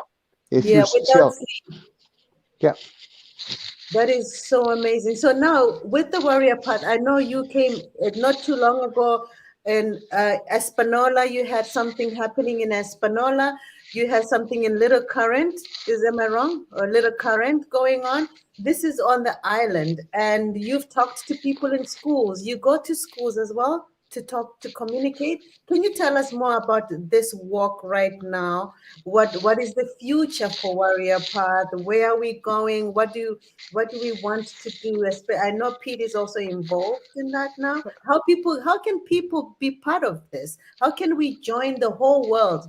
If you yeah, without still, sleep. yeah. That is so amazing. So now with the warrior part, I know you came not too long ago. in Espanola, you had something happening in Espanola. You had something in Little Current. Am I wrong? Or Little Current going on. This is on the island, and you've talked to people in schools. You go to schools as well to talk, to communicate. Can you tell us more about this walk right now? What is the future for Warrior Path? Where are we going? What do we want to do? I know Pete is also involved in that now. How can people be part of this? How can we join the whole world?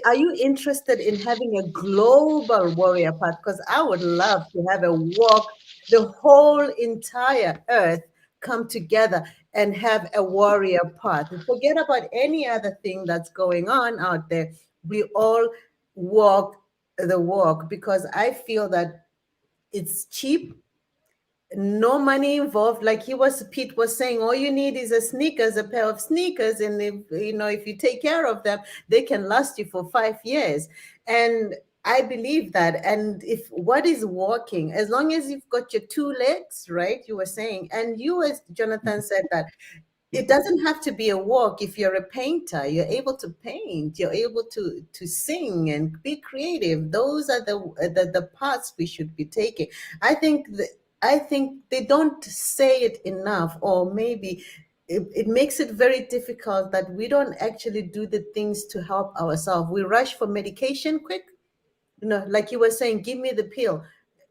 Are you interested in having a global Warrior Path? Because I would love to have a walk, the whole entire earth come together and have a warrior path. Forget about any other thing that's going on out there. We all walk the walk, because I feel that it's cheap, no money involved. Like Pete was saying, all you need is a pair of sneakers, and if you take care of them, they can last you for 5 years. And I believe that. And if what is walking, as long as you've got your two legs, right? You were saying, and you, as Jonathan said, that it doesn't have to be a walk. If you're a painter, you're able to paint, you're able to sing and be creative. Those are the paths we should be taking. I think they don't say it enough, or maybe it makes it very difficult that we don't actually do the things to help ourselves. We rush for medication quick, like you were saying, give me the pill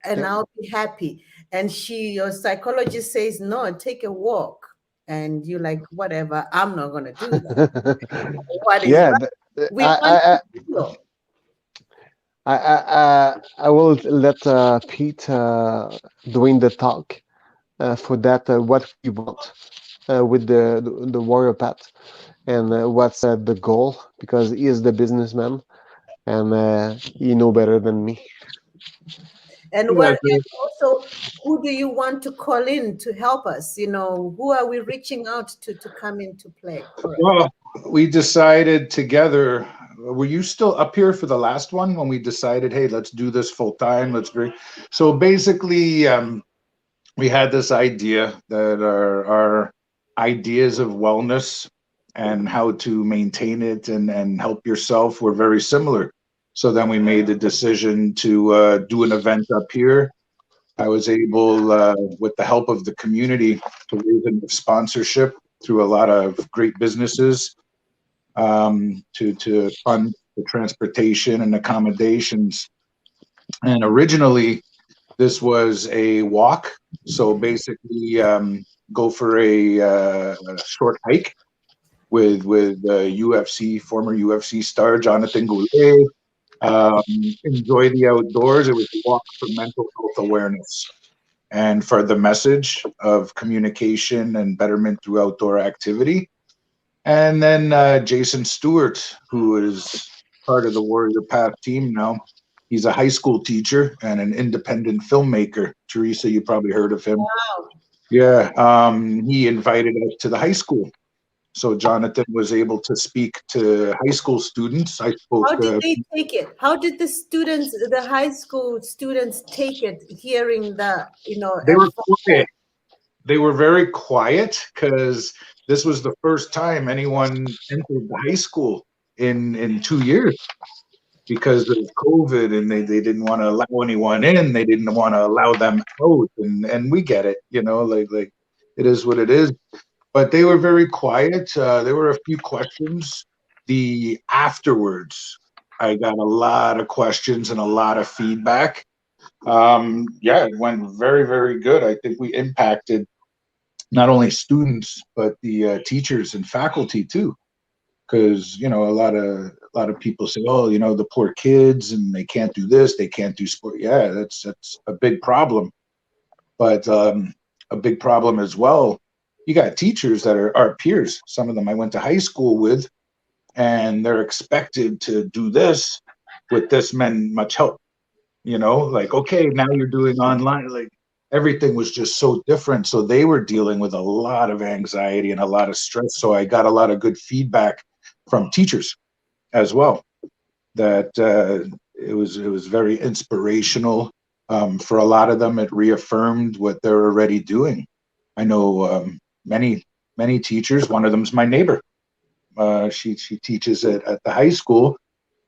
and Yep. I'll be happy. And your psychologist says, no, take a walk. And you're like, whatever, I'm not going to do that. What is Yeah, right? We want I, to feel. I will let Pete doing the talk for that. What we want with the warrior path, and what's the goal, because he is the businessman, and he know better than me. And Yeah, also, who do you want to call in to help us? Who are we reaching out to come into play for us? well, we decided together. Were you still up here for the last one when we decided, hey, let's do this full time? Let's agree. So basically, we had this idea that our ideas of wellness and how to maintain it and help yourself were very similar. So then we made the decision to do an event up here. I was able, with the help of the community, to raise a sponsorship through a lot of great businesses, to fund the transportation and accommodations. And originally, this was a walk. So basically, go for a short hike with UFC former UFC star Jonathan Goulet. Enjoy the outdoors. It was a walk for mental health awareness and for the message of communication and betterment through outdoor activity. And then Jason Stewart, who is part of the Warrior Path team now, he's a high school teacher and an independent filmmaker. Teresa, you probably heard of him. Wow. Yeah, he invited us to the high school. So Jonathan was able to speak to high school students. I spoke. How did they take it? How did the high school students take it, hearing They a were quiet. They were very quiet because this was the first time anyone entered the high school in 2 years because of COVID, and they didn't want to allow anyone in. They didn't want to allow them out, and we get it, like it is what it is. But they were very quiet. There were a few questions. The afterwards, I got a lot of questions and a lot of feedback. Yeah, it went very, very good. I think we impacted not only students but the teachers and faculty too, because a lot of people say, oh, the poor kids and they can't do this, they can't do sport. Yeah, that's a big problem. But a big problem as well, you got teachers that are our peers. Some of them I went to high school with, and they're expected to do this with this much help. Like, okay, now you're doing online. Like, everything was just so different. So they were dealing with a lot of anxiety and a lot of stress. So I got a lot of good feedback from teachers as well, that it was very inspirational. For a lot of them, it reaffirmed what they're already doing. I know many teachers. One of them is my neighbor. She teaches at the high school,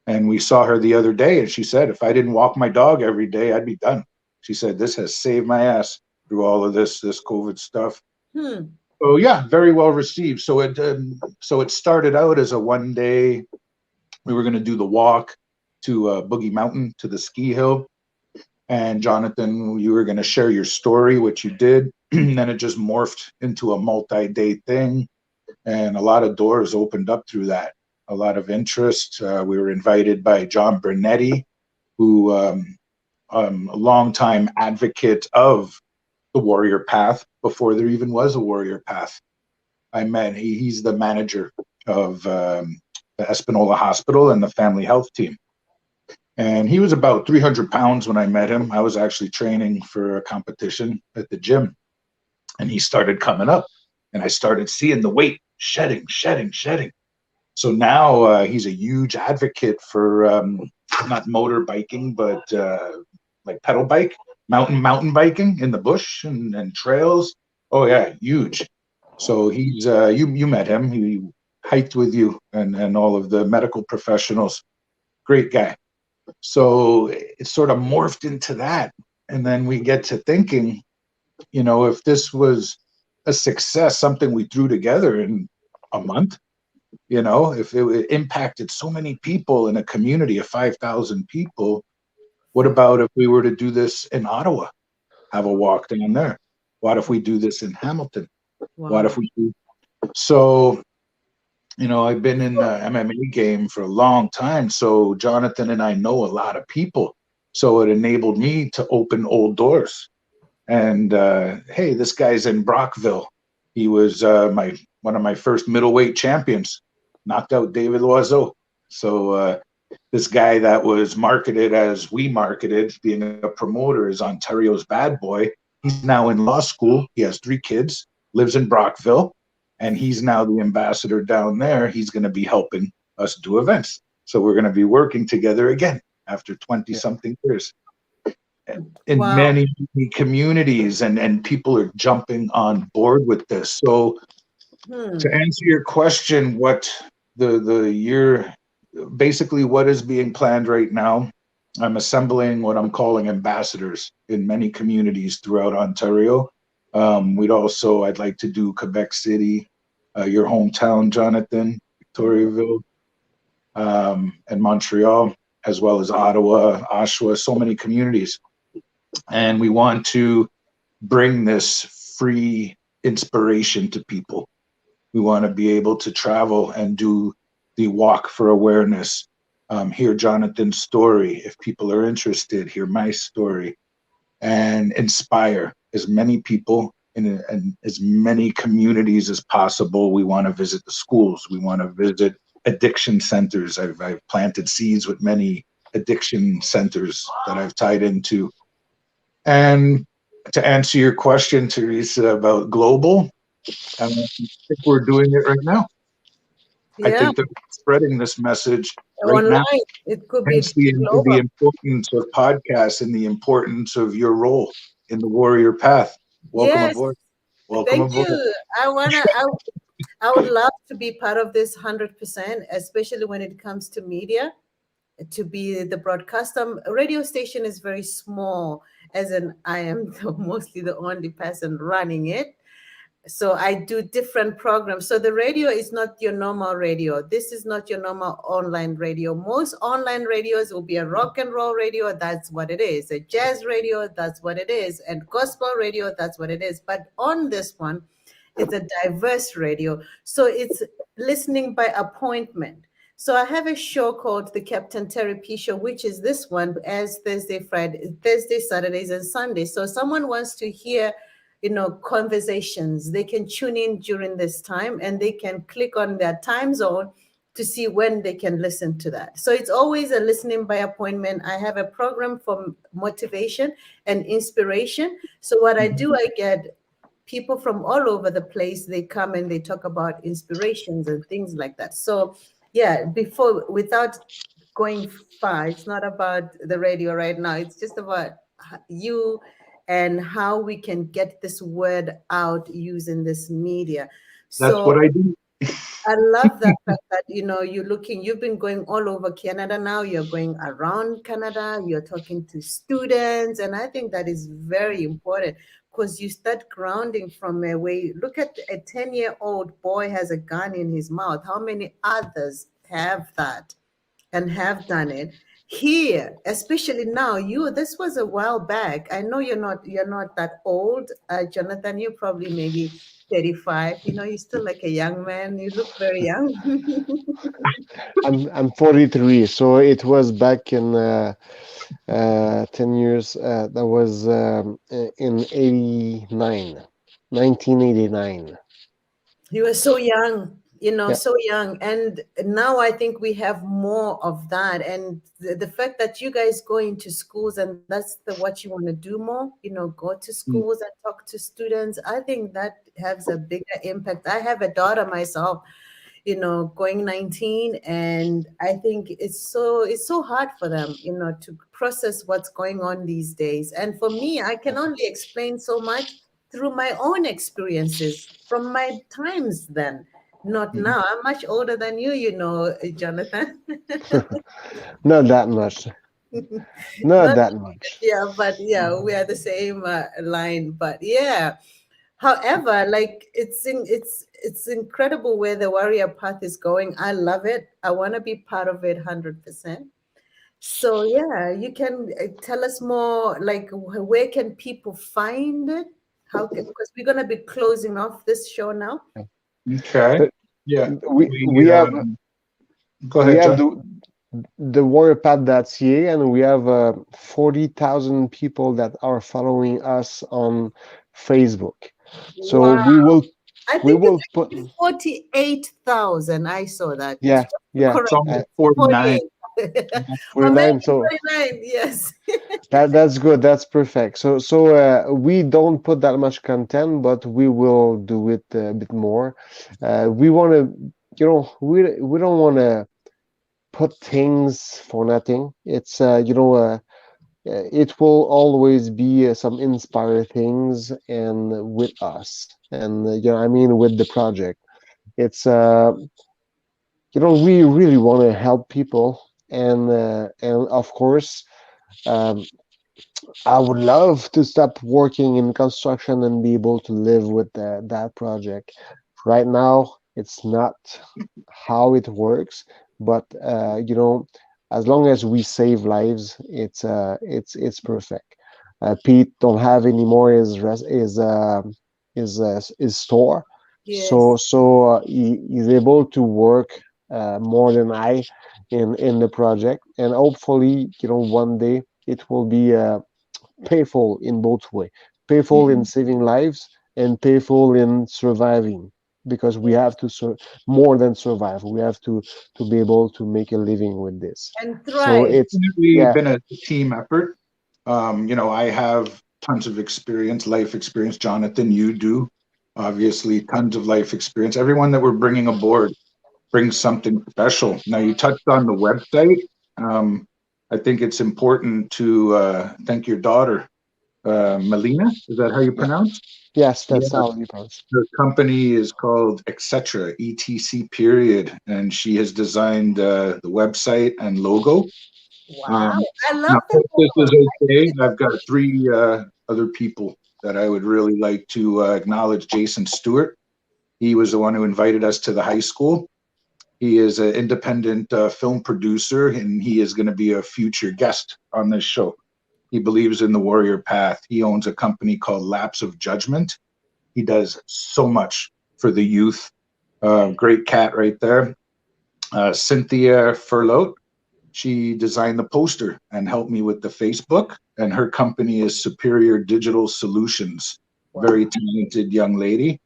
and we saw her the other day, and she said, if I didn't walk my dog every day, I'd be done. She said, this has saved my ass through all of this COVID stuff. Hmm. So yeah, very well received. So it started out as a one day. We were going to do the walk to Boogie Mountain, to the ski hill. And Jonathan, you were going to share your story, which you did. And then it just morphed into a multi-day thing. And a lot of doors opened up through that. A lot of interest. We were invited by John Bernetti, who a longtime advocate of the Warrior Path before there even was a Warrior Path. I met, he's the manager of the Espanola Hospital and the family health team. And he was about 300 pounds when I met him. I was actually training for a competition at the gym. And he started coming up. And I started seeing the weight shedding. So now he's a huge advocate for not motorbiking, but like pedal bike, mountain biking in the bush and trails. Oh yeah, huge. So he's you met him. He hiked with you and all of the medical professionals. Great guy. So it sort of morphed into that. And then we get to thinking, if this was a success, something we threw together in a month, if it impacted so many people in a community of 5,000 people, what about if we were to do this in Ottawa, have a walk down there? What if we do this in Hamilton? Wow. What if we do? So, I've been in the MMA game for a long time. So Jonathan and I know a lot of people. So it enabled me to open old doors. And hey, this guy's in Brockville. He was one of my first middleweight champions, knocked out David Loiseau. So this guy that was marketed as we marketed, being a promoter, is Ontario's bad boy. He's now in law school. He has 3 kids, lives in Brockville, and he's now the ambassador down there. He's going to be helping us do events. So we're going to be working together again after 20-something years. In Wow. many communities, and people are jumping on board with this. So to answer your question, what the year, basically what is being planned right now, I'm assembling what I'm calling ambassadors in many communities throughout Ontario. I'd like to do Quebec City, your hometown, Jonathan, Victoriaville, and Montreal, as well as Ottawa, Oshawa, so many communities. And we want to bring this free inspiration to people. We want to be able to travel and do the walk for awareness, hear Jonathan's story. If people are interested, hear my story, and inspire as many people in as many communities as possible. We want to visit the schools. We want to visit addiction centers. I've planted seeds with many addiction centers that I've tied into. And to answer your question, Teresa, about global, I think we're doing it right now. Yeah. I think they're spreading this message right Online. now. It could be Hence the global. importance of podcasts and the importance of your role in the Warrior Path. Welcome Yes. aboard. Welcome Thank aboard. you. I would love to be part of this 100%, especially when it comes to media, to be the broadcaster. A radio station is very small, as in I am mostly the only person running it. So I do different programs. So the radio is not your normal radio. This is not your normal online radio. Most online radios will be a rock and roll radio. That's what it is. A jazz radio. That's what it is. And gospel radio. That's what it is. But on this one, it's a diverse radio. So it's listening by appointment. So I have a show called the Captain Terry P Show, which is this one, as Thursday, Saturdays, and Sundays. So someone wants to hear conversations, they can tune in during this time and they can click on their time zone to see when they can listen to that. So it's always a listening by appointment. I have a program for motivation and inspiration. So what I do, I get people from all over the place. They come and they talk about inspirations and things like that. So yeah, without going far, it's not about the radio right now. It's just about you and how we can get this word out using this media. That's So what I do. I love that fact that you've been going all over Canada now. You're going around Canada. You're talking to students, and I think that is very important because you start grounding from a way. Look at a 10-year-old boy has a gun in his mouth. How many others have that and have done it? Here, especially now, this was a while back. I know you're not that old, Jonathan. You're probably maybe 35. You're still like a young man. You look very young. I'm 43, so it was back in 10 years. That was in 89, 1989. You were so young, Yeah. so young. And now I think we have more of that. And the fact that you guys go into schools and that's what you want to do more, go to Mm. schools and talk to students. I think that has a bigger impact. I have a daughter myself, going 19, and I think it's so hard for them, to process what's going on these days. And for me, I can only explain so much through my own experiences from my times then, not Mhm. now. I'm much older than you, Jonathan. Not that much. Not Not, that much. yeah, but yeah, we are the same line. But yeah, however, like it's incredible where the warrior path is going. I love it. I want to be part of it 100%. So yeah, you can tell us more, like where can people find it? Because we're gonna be closing off this show now. Okay. But Yeah. we We have go we ahead, have John. the warriorpath.ca, and we have 40,000 people that are following us on Facebook. So Wow. I we think it's will put, actually 48,000. I saw that. yeah, Just to yeah, It's correct almost you. 49. 48. Or maybe 49. So 49. Yes. that's good. That's perfect. So we don't put that much content, but we will do it a bit more. We want to, we don't want to put things for nothing. It's it will always be some inspire things and with us, and I mean with the project. It's we really want to help people, and of course. Um, I would love to stop working in construction and be able to live with that project. Right now, it's not how it works, but as long as we save lives, it's perfect. Pete don't have anymore his store, so Yes. he's able to work more than I in the project, and hopefully, one day it will be payful in both way, payful in saving lives and payful in surviving, because we have to more than survive, we have to be able to make a living with this. And So thrive. it's, Definitely yeah, been a team effort. I have tons of experience, life experience. Jonathan, you do. Obviously, tons of life experience. Everyone that we're bringing aboard brings something special. Now, you touched on the website. Um, I think it's important to thank your daughter, Melina. Is that how you yeah, pronounce? yes, Yeah, that's how you pronounce. her company is called Etc. ETC period, and she has designed the website and logo. Wow. Um, I love Now, the if this is logo. okay, I've got three other people that I would really like to acknowledge. Jason Stewart. He was the one who invited us to the high school. He is an independent film producer, and he is going to be a future guest on this show. He believes in the warrior path. He owns a company called Lapse of Judgment. He does so much for the youth. Great cat right there. Cynthia Furlout. She designed the poster and helped me with the Facebook. And her company is Superior Digital Solutions. Wow. Very talented young lady.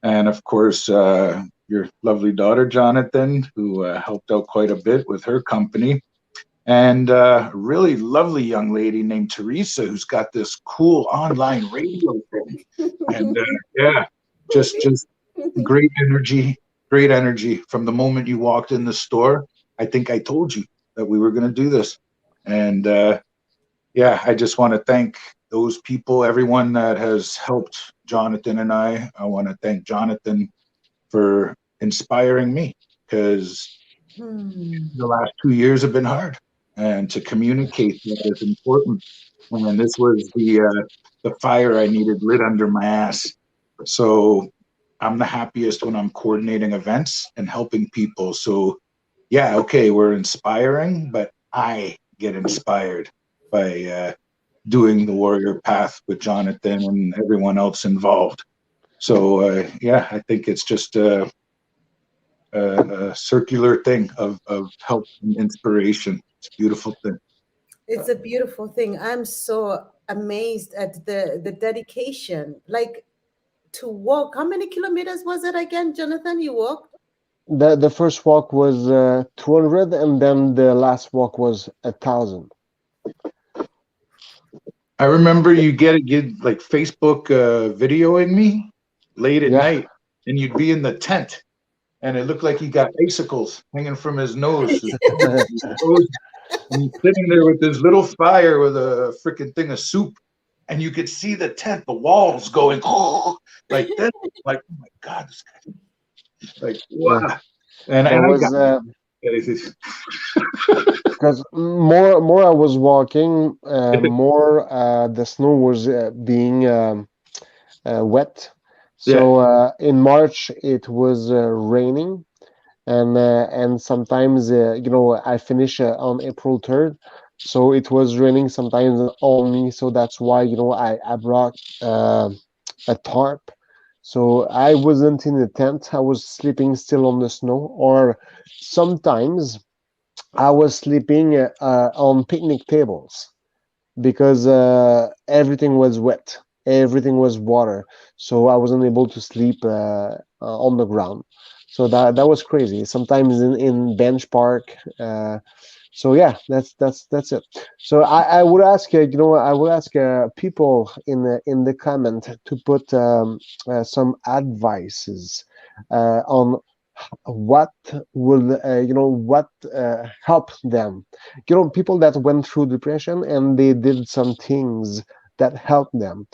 And of course, your lovely daughter, Jonathan, who helped out quite a bit with her company. And a really lovely young lady named Teresa, who's got this cool online radio thing. And yeah, just great energy from the moment you walked in the store. I think I told you that we were going to do this. And yeah, I just want to thank those people, everyone that has helped Jonathan and I. I want to thank Jonathan for inspiring me because Hmm. the last 2 years have been hard, and to communicate that is important. And this was the fire I needed lit under my ass. So I'm the happiest when I'm coordinating events and helping people. So yeah, okay, we're inspiring, but I get inspired by doing the warrior path with Jonathan and everyone else involved. So yeah, I think it's just a circular thing of help and inspiration. It's a beautiful thing. It's a beautiful thing. I'm so amazed at the dedication. Like to walk. How many kilometers was it again, Jonathan? You walked? The first walk was 200, and then the last walk was 1,000. I remember you get like Facebook videoing me late at Yeah. night, and you'd be in the tent, and it looked like he got icicles hanging from his nose. His toes, and he's sitting there with this little fire with a freaking thing of soup, and you could see the tent, the walls going like this. Like, oh my god, this guy, like Yeah. wow. And That I got was because more I was walking, more the snow was being wet. yeah. So in March it was raining, and sometimes I finish on April 3rd, so it was raining sometimes on me. So that's why I brought a tarp. So I wasn't in a tent. I was sleeping still on the snow, or sometimes I was sleeping on picnic tables because everything was wet, everything was water, so I wasn't able to sleep on the ground. So that was crazy. Sometimes in bench park. So yeah, that's it. So I would ask I would ask people in the comment to put some advices on what will what help them, people that went through depression and they did some things that helped them.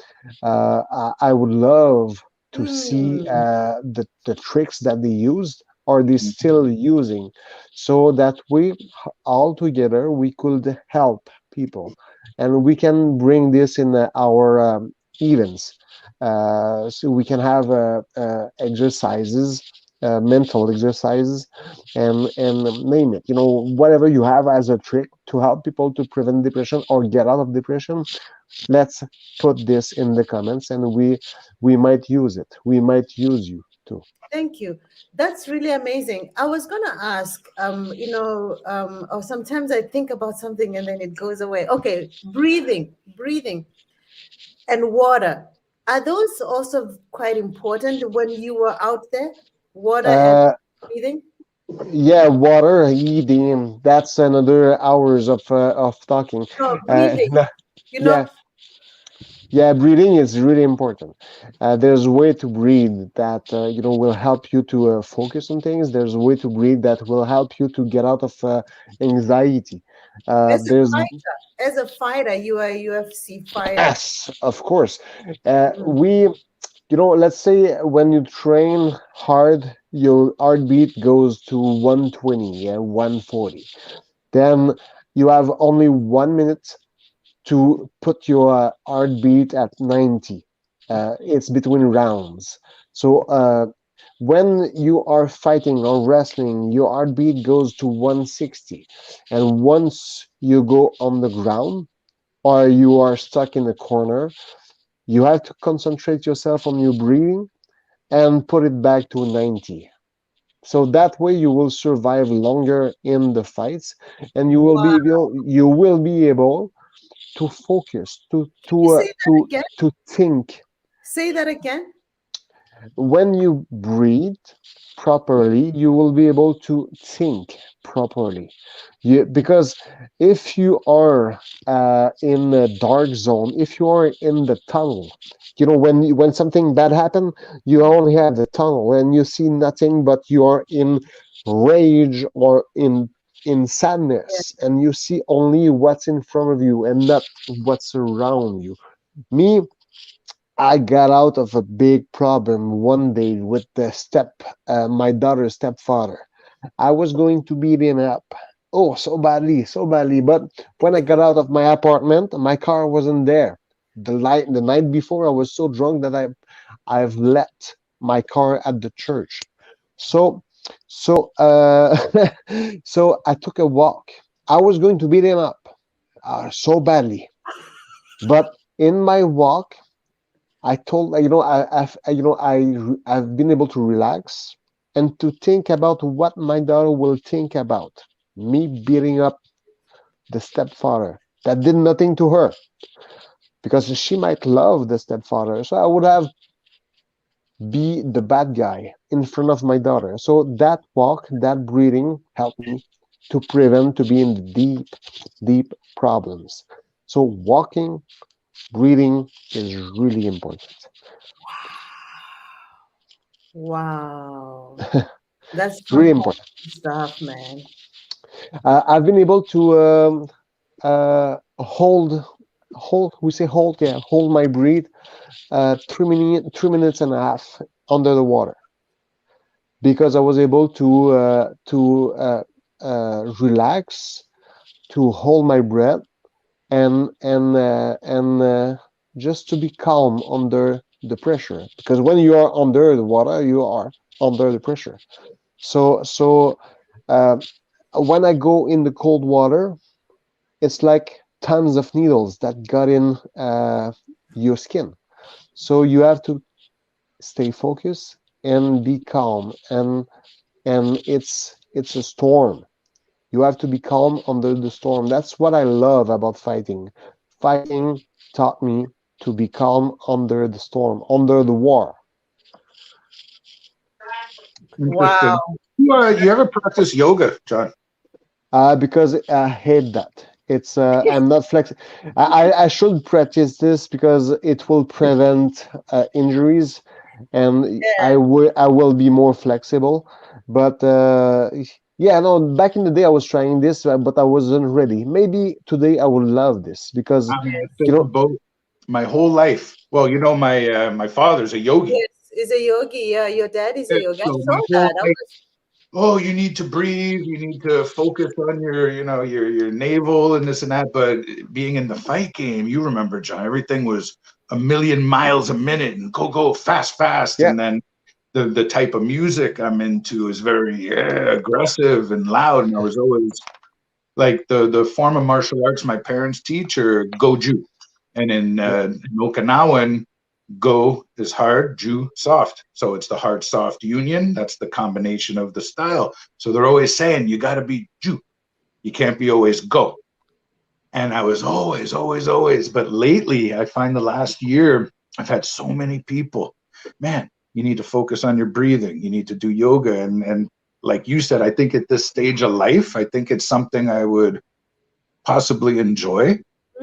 I would love to see Hmm. the tricks that they used or they Mhm. still using, so that we all together we could help people, and we can bring this in our events, so we can have exercises, mental exercises, and name it, whatever you have as a trick to help people to prevent depression or get out of depression. Let's put this in the comments, and we might use it, we might use you too. Thank you. That's really amazing. I was gonna ask, or sometimes I think about something and then it goes away. Okay, breathing, and water. Are those also quite important when you were out there? Water and uh breathing? yeah, water, eating, that's another hours of talking. No, breathing. You Yeah, know, yeah, breathing is really important. There's a way to breathe that will help you to focus on things. There's a way to breathe that will help you to get out of anxiety. as a There's fighter, you are a UFC fighter. Yes, of course. Mm. Let's say when you train hard, your heartbeat goes to 120 and 140. Then you have only 1 minute to put your heartbeat at 90. It's between rounds. So when you are fighting or wrestling, your heartbeat goes to 160. And once you go on the ground or you are stuck in a corner, you have to concentrate yourself on your breathing and put it back to 90. So that way you will survive longer in the fights, and Wow. you will be able to focus, You say that again? to think. Say that again? When you breathe properly, you will be able to think properly. Because if you are in a dark zone, if you are in the tunnel, when something bad happen, you only have the tunnel and you see nothing, but you are in rage or in Yeah. sadness, and you see only what's in front of you and not what's around you. Me, I got out of a big problem one day with my daughter's stepfather. I was going to beat him up. Oh, so badly, so badly. But when I got out of my apartment, my car wasn't there. The night before, I was so drunk that I've left my car at the church. So, so so I took a walk. I was going to beat him up, so badly. But in my walk, I told I've been able to relax and to think about what my daughter will think about me beating up the stepfather that did nothing to her because she might love the stepfather. So I would have be the bad guy in front of my daughter. So that walk, that breathing helped me to prevent to be in the deep problems. So walking, breathing is really important. Wow. That's It's really some important. stuff, man. I've been able to hold. We say hold, yeah, hold my breath. 3 minutes and a half under the water because I was able to relax, to hold my breath, and just to be calm under the pressure. Because when you are under the water, you are under the pressure. So uh, when I go in the cold water, it's like tons of needles that got in your skin. So you have to stay focused and be calm. And it's a storm. You have to be calm under the storm. That's what I love about fighting. Fighting taught me to be calm under the storm, under the war. Wow. Interesting. You ever practice yoga, John? Because I hate that. It's I'm not flex. I should practice this because it will prevent injuries, and Yeah. I will be more flexible. But yeah, no. Back in the day, I was trying this, but I wasn't ready. Maybe today I will love this because I'm in the you same know, boat my whole life. Well, my father's a yogi. Yes, is a yogi. Yeah, your dad is Yeah, a yogi. I so saw my whole that. I life, was, oh, you need to breathe, you need to focus on your navel and this and that. But being in the fight game, you remember, John, everything was a million miles a minute and go fast, fast. yeah, And then the type of music I'm into is very aggressive and loud. And I was always like the form of martial arts my parents teach are Goju. And yeah, in Okinawan, Go is hard, Ju soft. So it's the hard soft union. That's the combination of the style. So they're always saying you got to be Ju. You can't be always Go. And I was always. But lately, I find the last year, I've had so many people, man, you need to focus on your breathing. You need to do yoga. And like you said, I think at this stage of life, I think it's something I would possibly enjoy.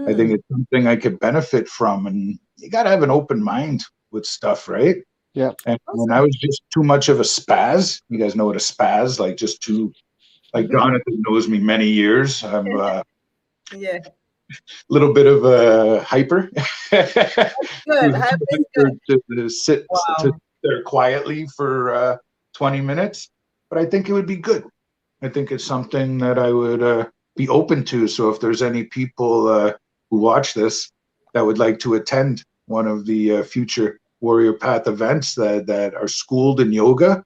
I think mm, it's something I could benefit from. And you got to have an open mind with stuff, right? yeah, And when I awesome. was just too much of a spaz, you guys know what a spaz, like just too, like Jonathan knows me many years. I'm a Yeah, little bit of a hyper, good. too Hype is hyper good. to sit Wow. there quietly for 20 minutes. But I think it would be good. I think it's something that I would be open to. So if there's any people who watch this that would like to attend one of the future Warrior Path events that are schooled in yoga,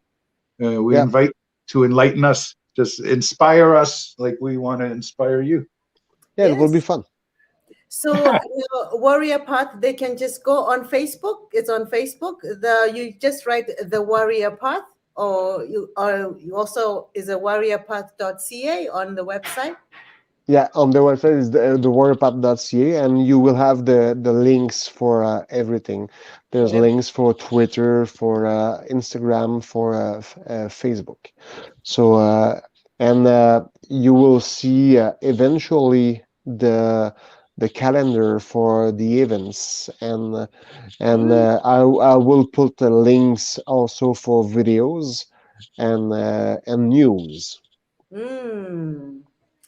we yeah, invite to enlighten us, just inspire us like we want to inspire you. yeah. It will be Yes. fun. So, Warrior Path, they can just go on Facebook. It's on Facebook. You just write the Warrior Path, or you also is a warriorpath.ca on the website. Yeah, on the website is the warriorpath.ca, and you will have the links for everything. There's Yep. links for Twitter, for Instagram, for Facebook. So and you will see eventually the calendar for the events, and Mm, I will put the links also for videos and news. mm.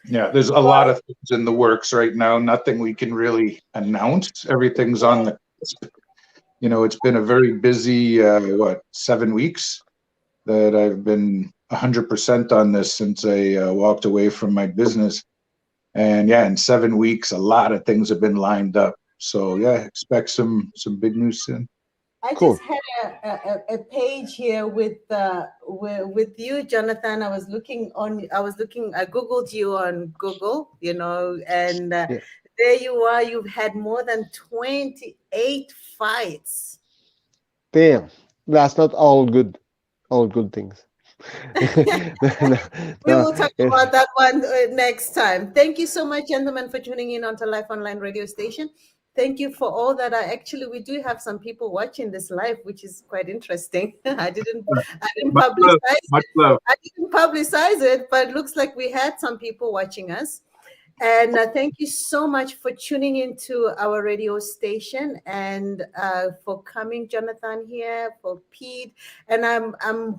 Yeah, there's a lot Well, of things in the works right now. Nothing we can really announce. Everything's on yeah. the, it's been a very busy, 7 weeks that I've been 100% on this since I walked away from my business. And yeah, in 7 weeks, a lot of things have been lined up. So yeah, expect some big news soon. I just Cool. had a page here with you, Jonathan. I Googled you on Google, and Yeah. there you are. You've had more than 28 fights. Damn. That's not all good things. No, We no, will talk about that one next time. Thank you so much, gentlemen, for tuning in onto Life Online Radio Station. Thank you for all that. We do have some people watching this live, which is quite interesting. I didn't Much love, publicize much love. I didn't publicize it, but it looks like we had some people watching us. And thank you so much for tuning into our radio station and for coming, Jonathan, here, for Pete. And I'm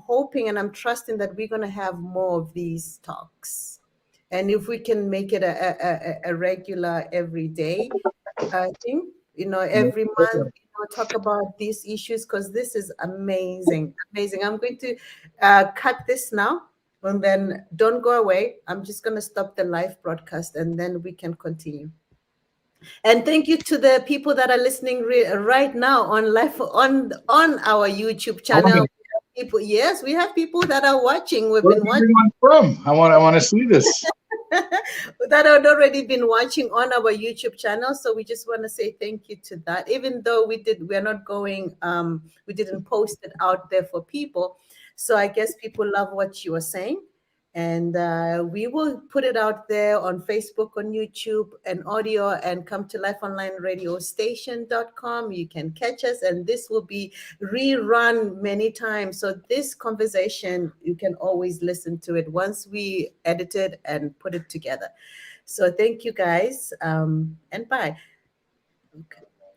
hoping and I'm trusting that we're going to have more of these talks. And if we can make it a regular everyday thing, every month, talk about these issues because this is amazing, amazing. I'm going to cut this now and then don't go away. I'm just going to stop the live broadcast and then we can continue. And thank you to the people that are listening right now on live on our YouTube channel. People, yes, we have people that are watching. We've Where's been watching. everyone from? I want to see this. That had already been watching on our YouTube channel. So we just want to say thank you to that. Even though we're not going, we didn't post it out there for people. So I guess people love what you were saying. And we will put it out there on Facebook, on YouTube, and audio, and come to lifeonlineradiostation.com. You can catch us, and this will be rerun many times. So this conversation, you can always listen to it once we edit it and put it together. So thank you guys, and bye. Okay.